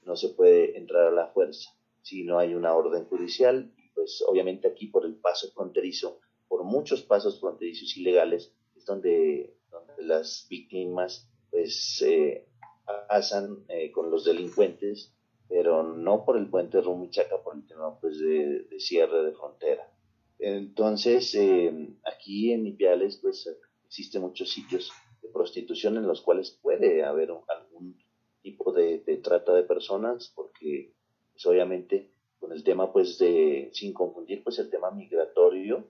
no se puede entrar a la fuerza si no hay una orden judicial. Y pues obviamente aquí por el paso fronterizo, por muchos pasos fronterizos ilegales, es donde las víctimas pues pasan con los delincuentes, pero no por el puente Rumichaca, por el tema pues de cierre de frontera. Entonces, aquí en Ipiales, pues existen muchos sitios de prostitución en los cuales puede haber algún tipo de trata de personas, porque pues, obviamente con el tema, pues sin confundir, pues el tema migratorio,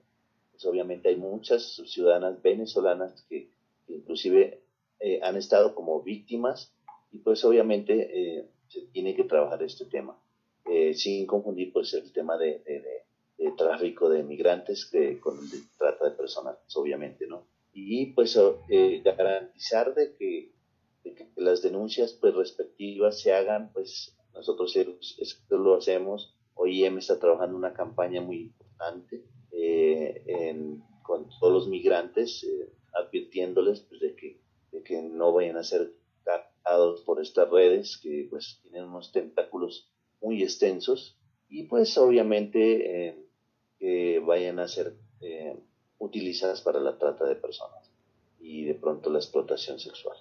pues obviamente hay muchas ciudadanas venezolanas que inclusive han estado como víctimas y pues obviamente se tiene que trabajar este tema, sin confundir pues el tema de tráfico de migrantes con el de trata de personas, obviamente, ¿no? Y pues garantizar de que las denuncias pues respectivas se hagan, pues nosotros esto lo hacemos. OIM está trabajando una campaña muy importante con todos los migrantes, advirtiéndoles pues, de que no vayan a ser captados por estas redes que pues tienen unos tentáculos muy extensos y pues obviamente que vayan a ser utilizadas para la trata de personas y de pronto la explotación sexual.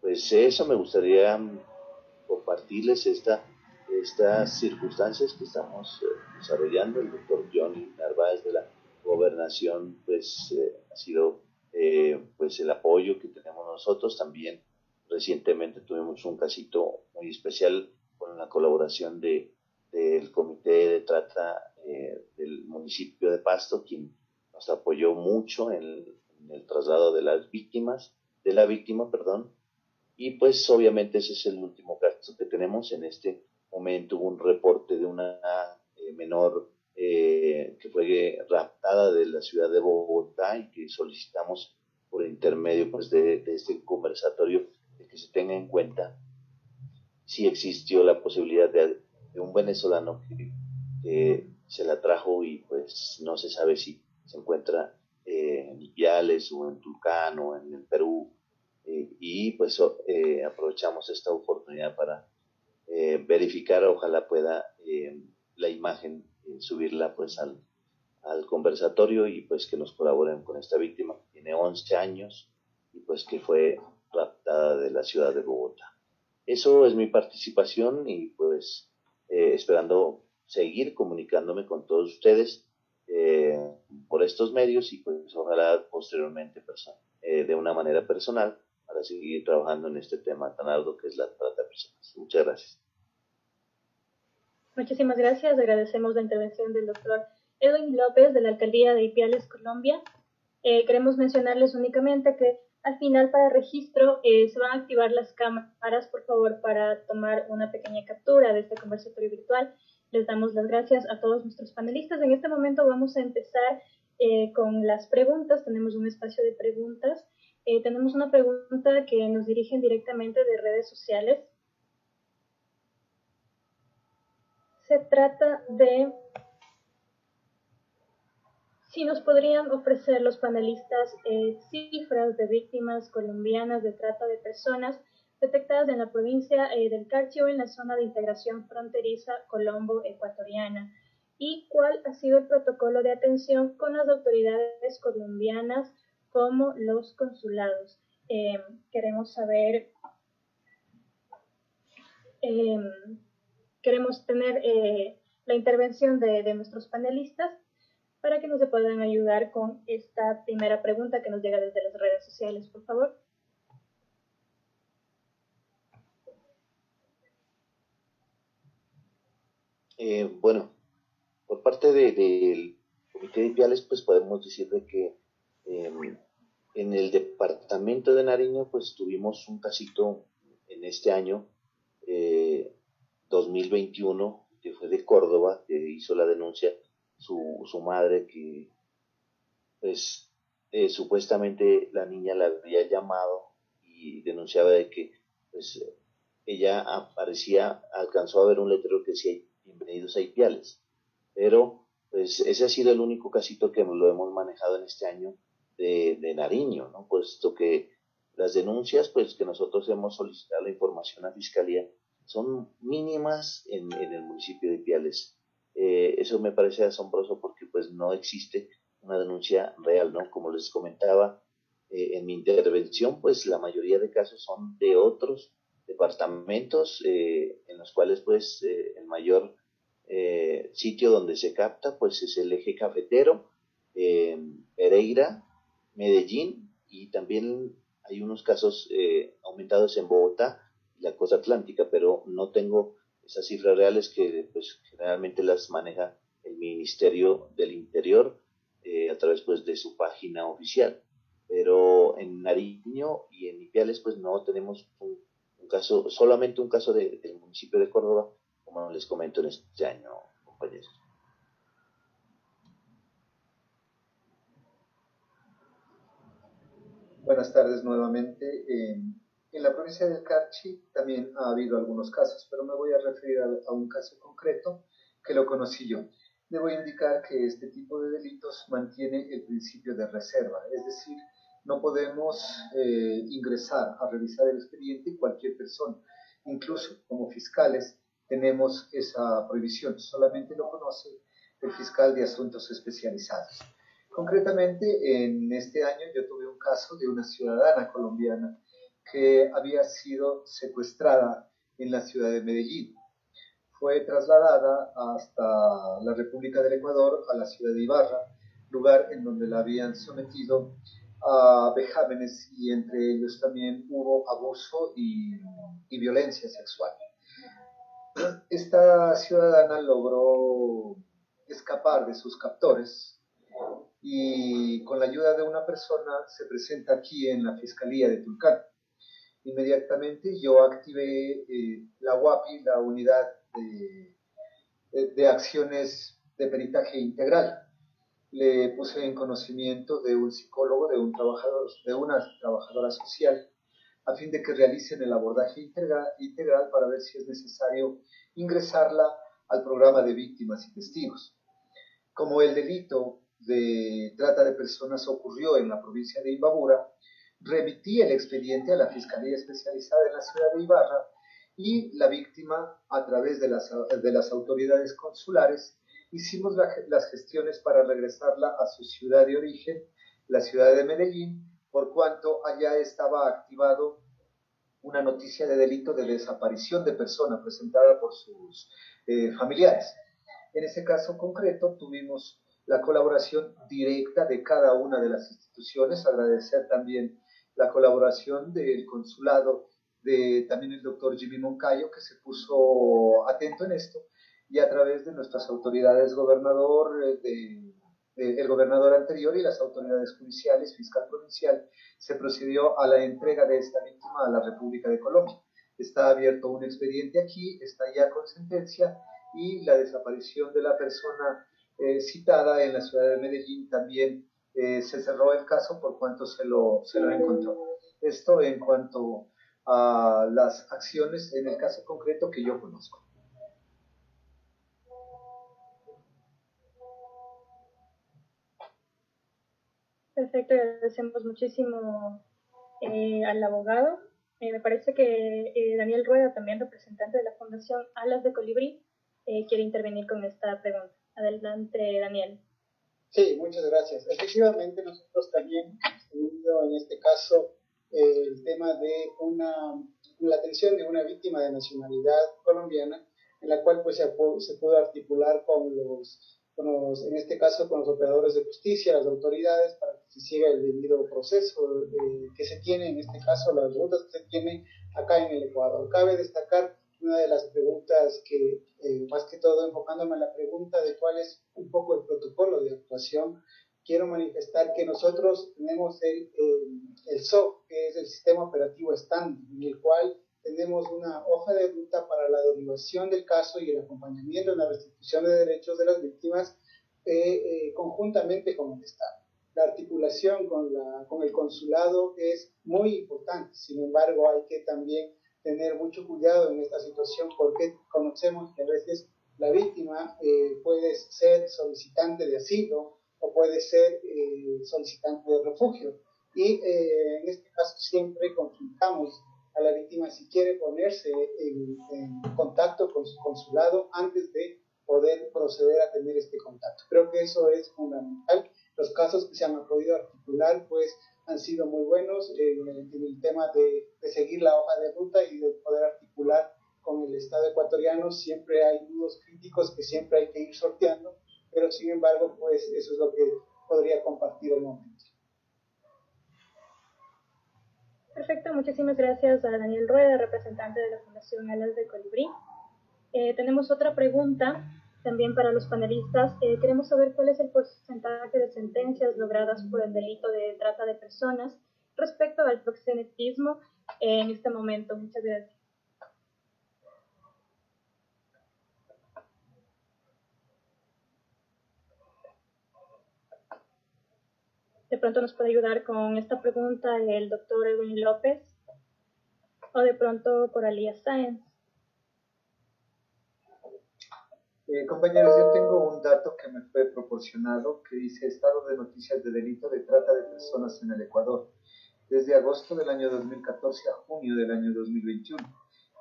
Pues eso me gustaría compartirles estas circunstancias que estamos desarrollando. El doctor Johnny Narváez de la Gobernación pues ha sido pues el apoyo que tenemos nosotros. También recientemente tuvimos un casito muy especial con la colaboración del Comité de Trata del municipio de Pasto, quien nos apoyó mucho en el traslado de la víctima, y pues obviamente ese es el último caso que tenemos. En este momento hubo un reporte de una menor que fue raptada de la ciudad de Bogotá y que solicitamos por intermedio pues de este conversatorio de que se tenga en cuenta si existió la posibilidad de un venezolano que se la trajo y pues no se sabe si se encuentra en Ipiales o en Tulcán o en el Perú, y pues aprovechamos esta oportunidad para verificar, ojalá pueda la imagen subirla pues al conversatorio y pues que nos colaboren con esta víctima que tiene 11 años y pues que fue raptada de la ciudad de Bogotá. Eso es mi participación y pues esperando seguir comunicándome con todos ustedes por estos medios y pues ojalá posteriormente de una manera personal para seguir trabajando en este tema tan arduo que es la trata de personas. Muchas gracias. Muchísimas gracias. Agradecemos la intervención del doctor Edwin López de la Alcaldía de Ipiales, Colombia. Queremos mencionarles únicamente que al final para registro se van a activar las cámaras, por favor, para tomar una pequeña captura de este conversatorio virtual. Les damos las gracias a todos nuestros panelistas. En este momento vamos a empezar con las preguntas. Tenemos un espacio de preguntas. Tenemos una pregunta que nos dirigen directamente de redes sociales. Se trata de si nos podrían ofrecer los panelistas cifras de víctimas colombianas de trata de personas detectadas en la provincia del Carchi o en la zona de integración fronteriza colombo-ecuatoriana, y cuál ha sido el protocolo de atención con las autoridades colombianas como los consulados. Queremos saber, queremos tener la intervención de nuestros panelistas para que nos puedan ayudar con esta primera pregunta que nos llega desde las redes sociales, por favor. Bueno, por parte del Comité de Ipiales, pues podemos decir de que En el departamento de Nariño, pues tuvimos un casito en este año 2021, que fue de Córdoba, que hizo la denuncia su madre, que pues supuestamente la niña la había llamado y denunciaba de que pues ella alcanzó a ver un letrero que decía bienvenidos a Ipiales, pero pues ese ha sido el único casito que lo hemos manejado en este año de Nariño, ¿no? Puesto que las denuncias pues que nosotros hemos solicitado la información a Fiscalía son mínimas en el municipio de Ipiales. Eso me parece asombroso porque pues no existe una denuncia real, ¿no? Como les comentaba en mi intervención, pues la mayoría de casos son de otros departamentos en los cuales pues el mayor sitio donde se capta pues es el eje cafetero, Pereira, Medellín, y también hay unos casos aumentados en Bogotá y la costa atlántica, pero no tengo esas cifras reales que pues generalmente las maneja el Ministerio del Interior a través pues de su página oficial. Pero en Nariño y en Ipiales pues no tenemos un caso, solamente un caso del municipio de Córdoba, como les comento en este año, compañeros. Buenas tardes nuevamente. En la provincia del Carchi también ha habido algunos casos, pero me voy a referir a un caso concreto que lo conocí yo. Debo indicar que este tipo de delitos mantiene el principio de reserva, es decir, no podemos ingresar a revisar el expediente cualquier persona. Incluso como fiscales tenemos esa prohibición, solamente lo conoce el fiscal de asuntos especializados. Concretamente, en este año yo tuve un caso de una ciudadana colombiana que había sido secuestrada en la ciudad de Medellín. Fue trasladada hasta la República del Ecuador, a la ciudad de Ibarra, lugar en donde la habían sometido a vejámenes y entre ellos también hubo abuso y violencia sexual. Esta ciudadana logró escapar de sus captores y con la ayuda de una persona se presenta aquí en la Fiscalía de Tulcán. Inmediatamente yo activé la UAPI, la Unidad de Acciones de Peritaje Integral. Le puse en conocimiento de un psicólogo, de una trabajadora social, a fin de que realicen el abordaje integral para ver si es necesario ingresarla al programa de víctimas y testigos. Como el delito de trata de personas ocurrió en la provincia de Imbabura, remití el expediente a la Fiscalía Especializada en la ciudad de Ibarra y la víctima, a través de las autoridades consulares, hicimos las gestiones para regresarla a su ciudad de origen, la ciudad de Medellín, por cuanto allá estaba activado una noticia de delito de desaparición de persona presentada por sus familiares. En ese caso concreto tuvimos la colaboración directa de cada una de las instituciones, agradecer también la colaboración del consulado, también el doctor Jimmy Moncayo, que se puso atento en esto, y a través de nuestras autoridades, el gobernador anterior y las autoridades judiciales, fiscal provincial, se procedió a la entrega de esta víctima a la República de Colombia. Está abierto un expediente aquí, está ya con sentencia, y la desaparición de la persona citada en la ciudad de Medellín también se cerró el caso por cuanto se lo encontró. Esto en cuanto a las acciones en el caso concreto que yo conozco. Perfecto, agradecemos muchísimo al abogado. Me parece que Daniel Rueda, también representante de la Fundación Alas de Colibrí, quiere intervenir con esta pregunta. Adelante, Daniel. Sí, muchas gracias. Efectivamente, nosotros también hemos tenido en este caso el tema de la atención de una víctima de nacionalidad colombiana, en la cual pues se pudo articular en este caso con los operadores de justicia, las autoridades, para que se siga el debido proceso que se tiene, en este caso las rutas que se tiene acá en el Ecuador. Cabe destacar una de las preguntas más que todo enfocándome en la pregunta de cuál es un poco el protocolo de actuación quiero manifestar que nosotros tenemos el SOC, que es el Sistema Operativo Estándar, en el cual tenemos una hoja de ruta para la derivación del caso y el acompañamiento en la restitución de derechos de las víctimas conjuntamente con el Estado. La articulación con el consulado es muy importante, sin embargo hay que también tener mucho cuidado en esta situación porque conocemos que a veces la víctima puede ser solicitante de asilo o puede ser solicitante de refugio y en este caso siempre consultamos a la víctima si quiere ponerse en contacto con su consulado antes de poder proceder a tener este contacto. Creo que eso es fundamental. Los casos que se han podido articular pues han sido muy buenos en el tema de seguir la hoja de ruta y de poder articular con el Estado ecuatoriano. Siempre hay nudos críticos que siempre hay que ir sorteando, pero sin embargo pues eso es lo que podría compartir el momento. Perfecto, muchísimas gracias a Daniel Rueda, representante de la Fundación Alas de Colibrí. Tenemos otra pregunta también para los panelistas. Queremos saber cuál es el porcentaje de sentencias logradas por el delito de trata de personas respecto al proxenetismo en este momento. Muchas gracias. De pronto nos puede ayudar con esta pregunta el doctor Edwin López o de pronto Coralía Sáenz. Compañeros, yo tengo un dato que me fue proporcionado que dice estado de noticias de delito de trata de personas en el Ecuador, desde agosto del año 2014 a junio del año 2021,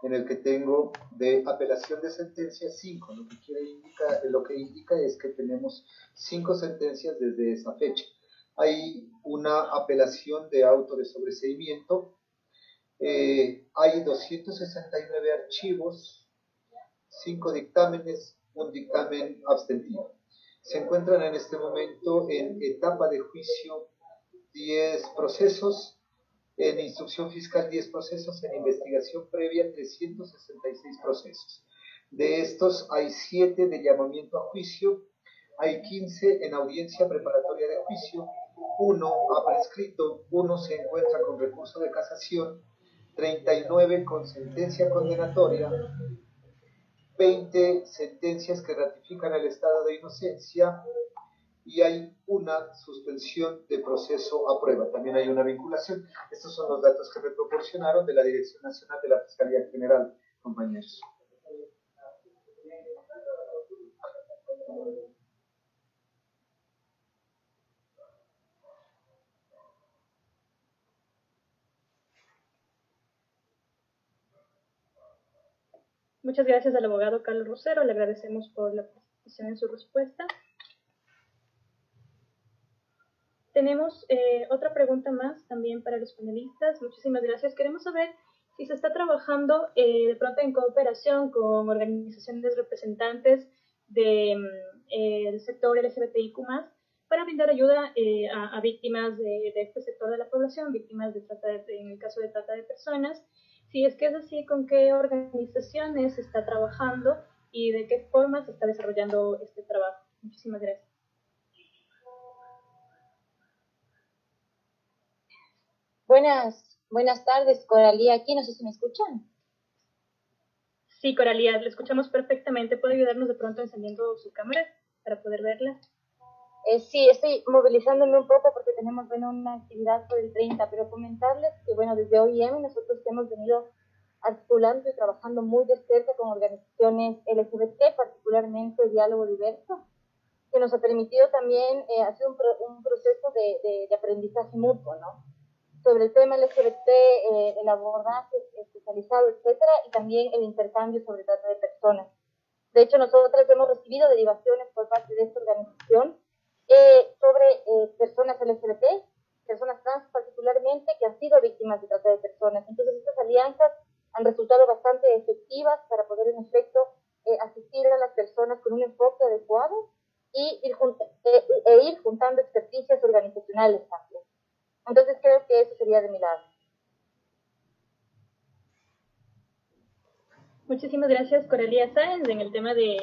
en el que tengo de apelación de sentencias 5, lo que indica es que tenemos 5 sentencias desde esa fecha. Hay una apelación de auto de sobreseimiento, hay 269 archivos, 5 dictámenes, un dictamen abstentivo. Se encuentran en este momento en etapa de juicio 10 procesos, en instrucción fiscal 10 procesos, en investigación previa 366 procesos. De estos hay 7 de llamamiento a juicio, hay 15 en audiencia preparatoria de juicio, 1 ha prescrito, 1 se encuentra con recurso de casación, 39 con sentencia condenatoria, 20 sentencias que ratifican el estado de inocencia y hay una suspensión de proceso a prueba. También hay una vinculación. Estos son los datos que me proporcionaron de la Dirección Nacional de la Fiscalía General, compañeros. Muchas gracias al abogado Carlos Rosero, le agradecemos por la participación en su respuesta. Tenemos otra pregunta más también para los panelistas. Muchísimas gracias. Queremos saber si se está trabajando de pronto en cooperación con organizaciones representantes del sector LGBTIQ+, para brindar ayuda a víctimas de este sector de la población, víctimas de trata en el caso de trata de personas. Si es que es así, ¿con qué organizaciones se está trabajando y de qué forma se está desarrollando este trabajo? Muchísimas gracias. Buenas tardes, Coralía. Aquí no sé si me escuchan. Sí, Coralía, le escuchamos perfectamente. ¿Puede ayudarnos de pronto encendiendo su cámara para poder verla? Sí, estoy movilizándome un poco porque tenemos una actividad por el 30, pero comentarles que desde OIM nosotros hemos venido articulando y trabajando muy de cerca con organizaciones LGBT, particularmente Diálogo Diverso, que nos ha permitido también hacer un proceso de aprendizaje mutuo, ¿no? Sobre el tema LGBT, el abordaje especializado, etcétera, y también el intercambio sobre trata de personas. De hecho, nosotros hemos recibido derivaciones por parte de esta organización sobre personas LGBT, personas trans particularmente, que han sido víctimas de trata de personas. Entonces, estas alianzas han resultado bastante efectivas para poder, en efecto, asistir a las personas con un enfoque adecuado y ir juntando experticias organizacionales también. Entonces, creo que eso sería de mi lado. Muchísimas gracias, Coralía Sáenz. En el tema de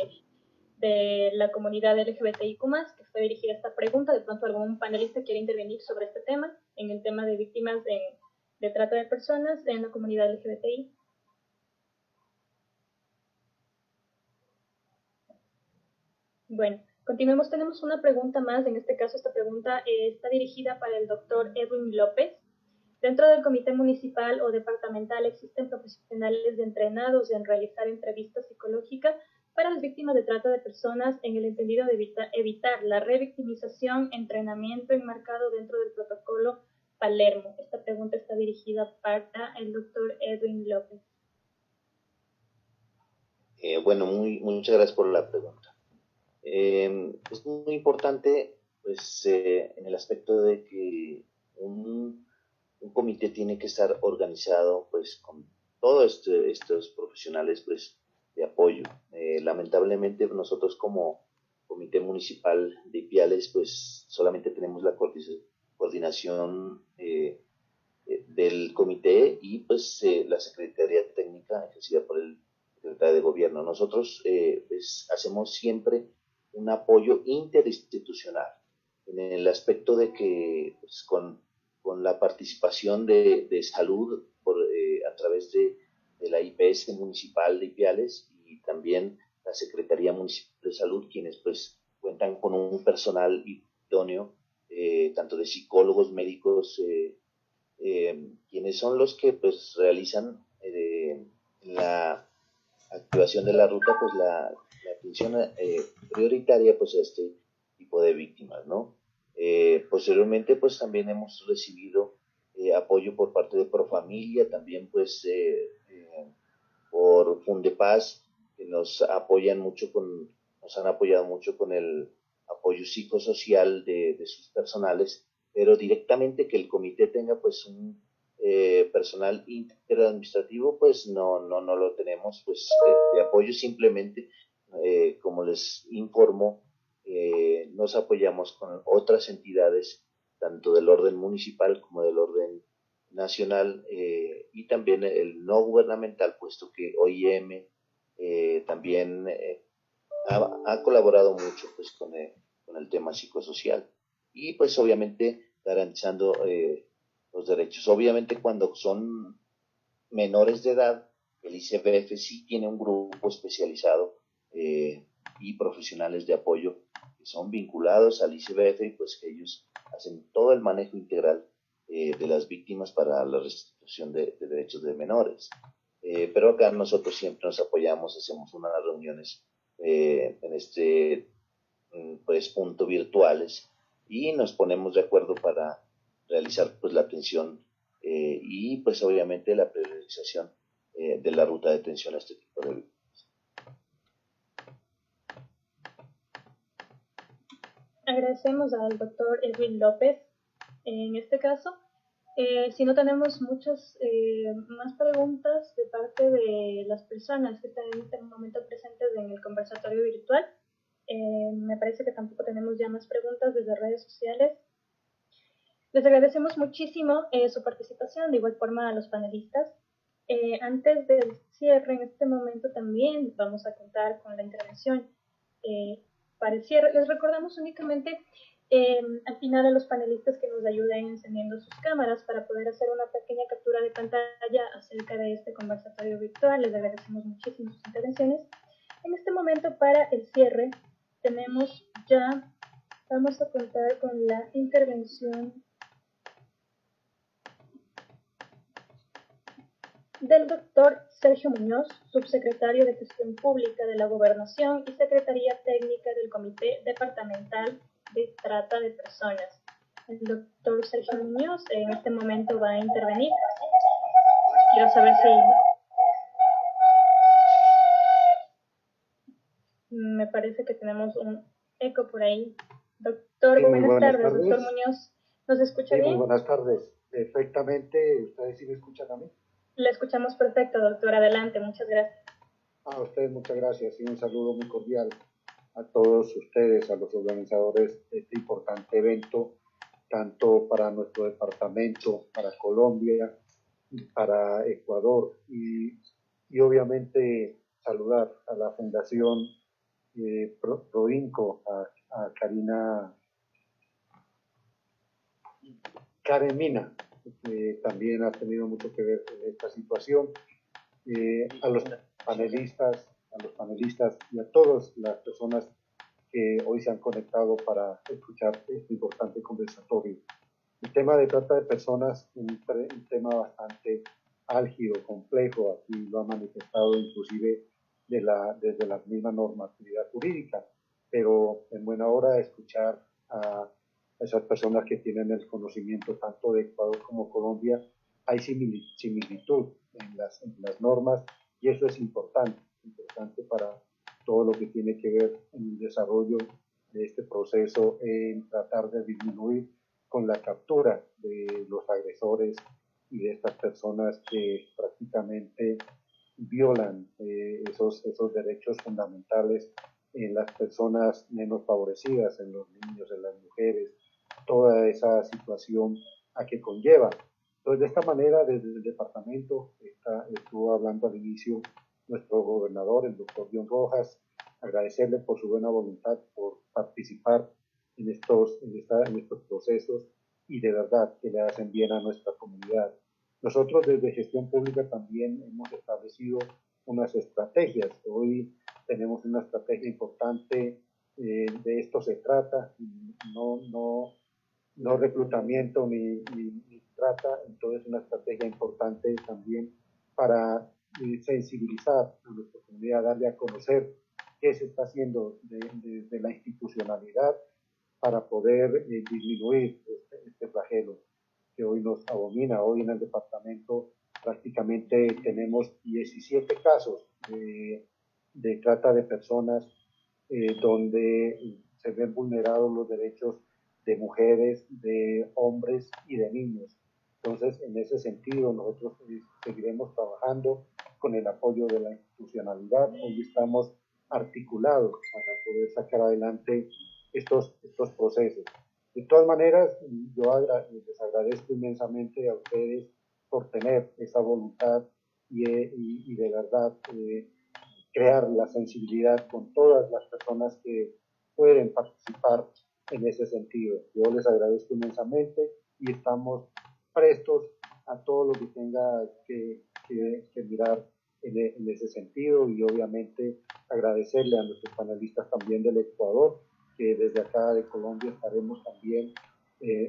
de la comunidad LGBTIQ+, que fue dirigida esta pregunta. De pronto algún panelista quiere intervenir sobre este tema, en el tema de víctimas de trata de personas en la comunidad LGBTI. Bueno, continuemos. Tenemos una pregunta más. En este caso, esta pregunta está dirigida para el doctor Edwin López. Dentro del comité municipal o departamental existen profesionales entrenados en realizar entrevistas psicológicas para las víctimas de trata de personas en el entendido de evitar la revictimización, entrenamiento enmarcado dentro del protocolo Palermo. Esta pregunta está dirigida para el doctor Edwin López. Bueno, muchas gracias por la pregunta. Es muy importante, pues, en el aspecto de que un comité tiene que estar organizado, pues, con todos estos profesionales, pues, de apoyo. Lamentablemente, nosotros como Comité Municipal de Ipiales, pues, solamente tenemos la coordinación del comité y, pues, la Secretaría Técnica ejercida por el Secretario de Gobierno. Nosotros pues, hacemos siempre un apoyo interinstitucional en el aspecto de que pues, con la participación de salud a través de la IPS municipal de Ipiales y también la Secretaría Municipal de Salud, quienes pues cuentan con un personal idóneo, tanto de psicólogos, médicos, quienes son los que pues realizan la activación de la ruta, pues la atención prioritaria pues a este tipo de víctimas, ¿no? Posteriormente pues también hemos recibido apoyo por parte de Profamilia, también pues por Fundepaz, que nos apoyan mucho nos han apoyado mucho con el apoyo psicosocial de sus personales, pero directamente que el comité tenga pues un personal interadministrativo, pues no lo tenemos pues de apoyo. Simplemente como les informo, nos apoyamos con otras entidades tanto del orden municipal como del orden nacional, y también el no gubernamental, puesto que OIM también ha colaborado mucho pues con el tema psicosocial y pues obviamente garantizando los derechos. Obviamente cuando son menores de edad, el ICBF sí tiene un grupo especializado y profesionales de apoyo que son vinculados al ICBF y pues que ellos hacen todo el manejo integral de las víctimas para la restitución de derechos de menores. Pero acá nosotros siempre nos apoyamos, hacemos unas reuniones en este pues punto virtuales y nos ponemos de acuerdo para realizar pues la atención y pues obviamente la priorización de la ruta de atención a este tipo de víctimas. Agradecemos al doctor Edwin López en este caso. Si no tenemos muchas más preguntas de parte de las personas que están en este momento presentes en el conversatorio virtual, me parece que tampoco tenemos ya más preguntas desde redes sociales. Les agradecemos muchísimo su participación, de igual forma a los panelistas. Antes del cierre, en este momento también vamos a contar con la intervención para el cierre. Les recordamos únicamente al final a los panelistas que nos ayuden encendiendo sus cámaras para poder hacer una pequeña captura de pantalla acerca de este conversatorio virtual. Les agradecemos muchísimo sus intervenciones. En este momento, para el cierre, vamos a contar con la intervención del doctor Sergio Muñoz, subsecretario de Gestión Pública de la Gobernación y Secretaría Técnica del Comité Departamental de Trata de Personas. El doctor Sergio Muñoz en este momento va a intervenir. Quiero saber si... Me parece que tenemos un eco por ahí. Doctor, sí, buenas tardes. Doctor Muñoz, ¿nos escucha bien? Muy buenas tardes. Perfectamente. ¿Ustedes sí me escuchan a mí? Le escuchamos perfecto, doctor. Adelante, muchas gracias. A ustedes muchas gracias y un saludo muy cordial a todos ustedes, a los organizadores de este importante evento, tanto para nuestro departamento, para Colombia, para Ecuador y obviamente saludar a la Fundación Proinco, a Karen Mina, que también ha tenido mucho que ver en esta situación, a los panelistas y a todas las personas que hoy se han conectado para escuchar este importante conversatorio. El tema de trata de personas es un tema bastante álgido, complejo, aquí lo ha manifestado inclusive desde la misma normatividad jurídica, pero en buena hora escuchar a esas personas que tienen el conocimiento tanto de Ecuador como Colombia. Hay similitud en las normas y eso es importante para todo lo que tiene que ver en el desarrollo de este proceso, en tratar de disminuir con la captura de los agresores y de estas personas que prácticamente violan esos derechos fundamentales en las personas menos favorecidas, en los niños, en las mujeres, toda esa situación a que conlleva. Entonces, de esta manera, desde el departamento estuvo hablando al inicio nuestro gobernador, el doctor John Rojas, agradecerle por su buena voluntad, por participar en estos procesos y de verdad que le hacen bien a nuestra comunidad. Nosotros desde Gestión Pública también hemos establecido unas estrategias. Hoy tenemos una estrategia importante, de esto se trata, no reclutamiento ni trata, entonces una estrategia importante también para sensibilizar a nuestra comunidad, darle a conocer qué se está haciendo desde la institucionalidad para poder disminuir este flagelo que hoy nos abomina. Hoy en el departamento prácticamente tenemos 17 casos de trata de personas donde se ven vulnerados los derechos de mujeres, de hombres y de niños. Entonces, en ese sentido, nosotros seguiremos trabajando con el apoyo de la institucionalidad. Hoy estamos articulados para poder sacar adelante estos procesos. De todas maneras, yo les agradezco inmensamente a ustedes por tener esa voluntad y de verdad crear la sensibilidad con todas las personas que pueden participar en ese sentido. Yo les agradezco inmensamente y estamos prestos a todo lo que tenga que mirar en ese sentido, y obviamente agradecerle a nuestros panelistas también del Ecuador, que desde acá de Colombia estaremos también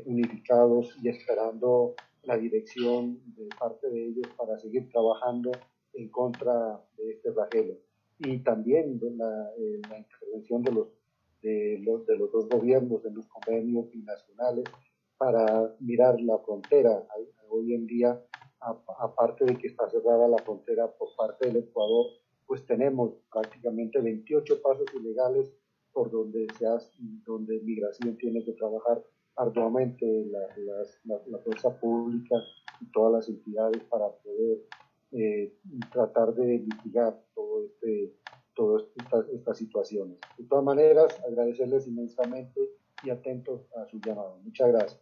unificados y esperando la dirección de parte de ellos para seguir trabajando en contra de este flagelo, y también de la intervención de los dos gobiernos en los convenios binacionales para mirar la frontera. Hoy en día, aparte de que está cerrada la frontera por parte del Ecuador, pues tenemos prácticamente 28 pasos ilegales por donde migración tiene que trabajar arduamente la fuerza pública y todas las entidades para poder tratar de mitigar todas estas situaciones. De todas maneras, agradecerles inmensamente y atentos a su llamado. Muchas gracias.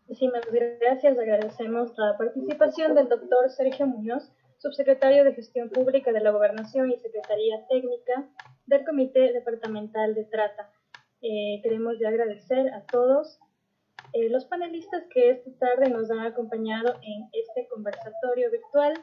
Muchísimas gracias. Agradecemos la participación del doctor Sergio Muñoz, subsecretario de Gestión Pública de la Gobernación y Secretaría Técnica del Comité Departamental de Trata. Queremos ya agradecer a todos los panelistas que esta tarde nos han acompañado en este conversatorio virtual.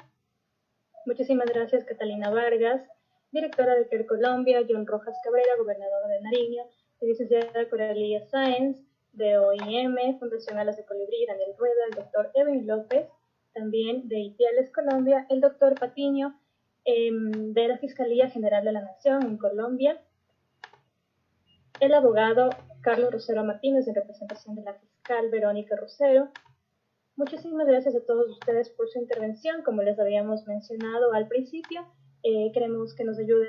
Muchísimas gracias, Catalina Vargas, directora de CARE Colombia, John Rojas Cabrera, gobernador de Nariño, la licenciada Coralia Sáenz, de OIM, Fundación Alas de Colibrí, Daniel Rueda, el doctor Edwin López, también de ITIALES Colombia, el doctor Patiño, de la Fiscalía General de la Nación en Colombia, el abogado Carlos Rosero Martínez, en representación de la fiscal Verónica Rosero. Muchísimas gracias a todos ustedes por su intervención. Como les habíamos mencionado al principio, queremos que nos ayuden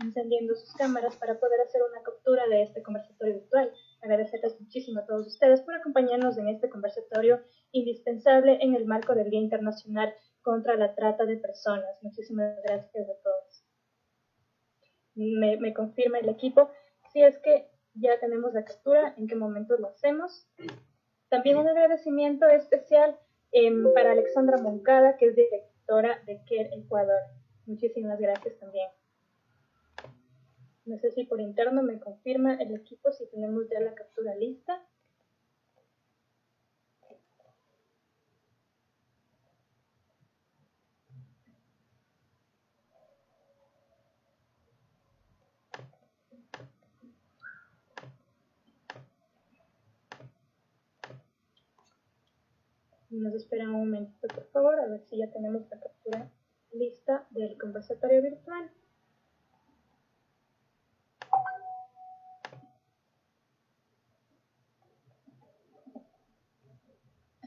encendiendo sus cámaras para poder hacer una captura de este conversatorio virtual. Agradecerles muchísimo a todos ustedes por acompañarnos en este conversatorio indispensable en el marco del Día Internacional contra la Trata de Personas. Muchísimas gracias a todos. Me confirma el equipo si es que ya tenemos la captura, en qué momento lo hacemos. También un agradecimiento especial Para Alexandra Moncada, que es directora de CARE Ecuador. Muchísimas gracias también. No sé si por interno me confirma el equipo si tenemos ya la captura lista. Nos esperan un momentito, por favor, a ver si ya tenemos la captura lista del conversatorio virtual.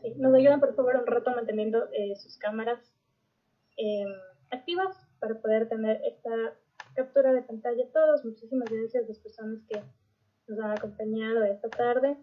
Sí, nos ayudan, por favor, un rato manteniendo sus cámaras activas para poder tener esta captura de pantalla todos. Muchísimas gracias a las personas que nos han acompañado esta tarde.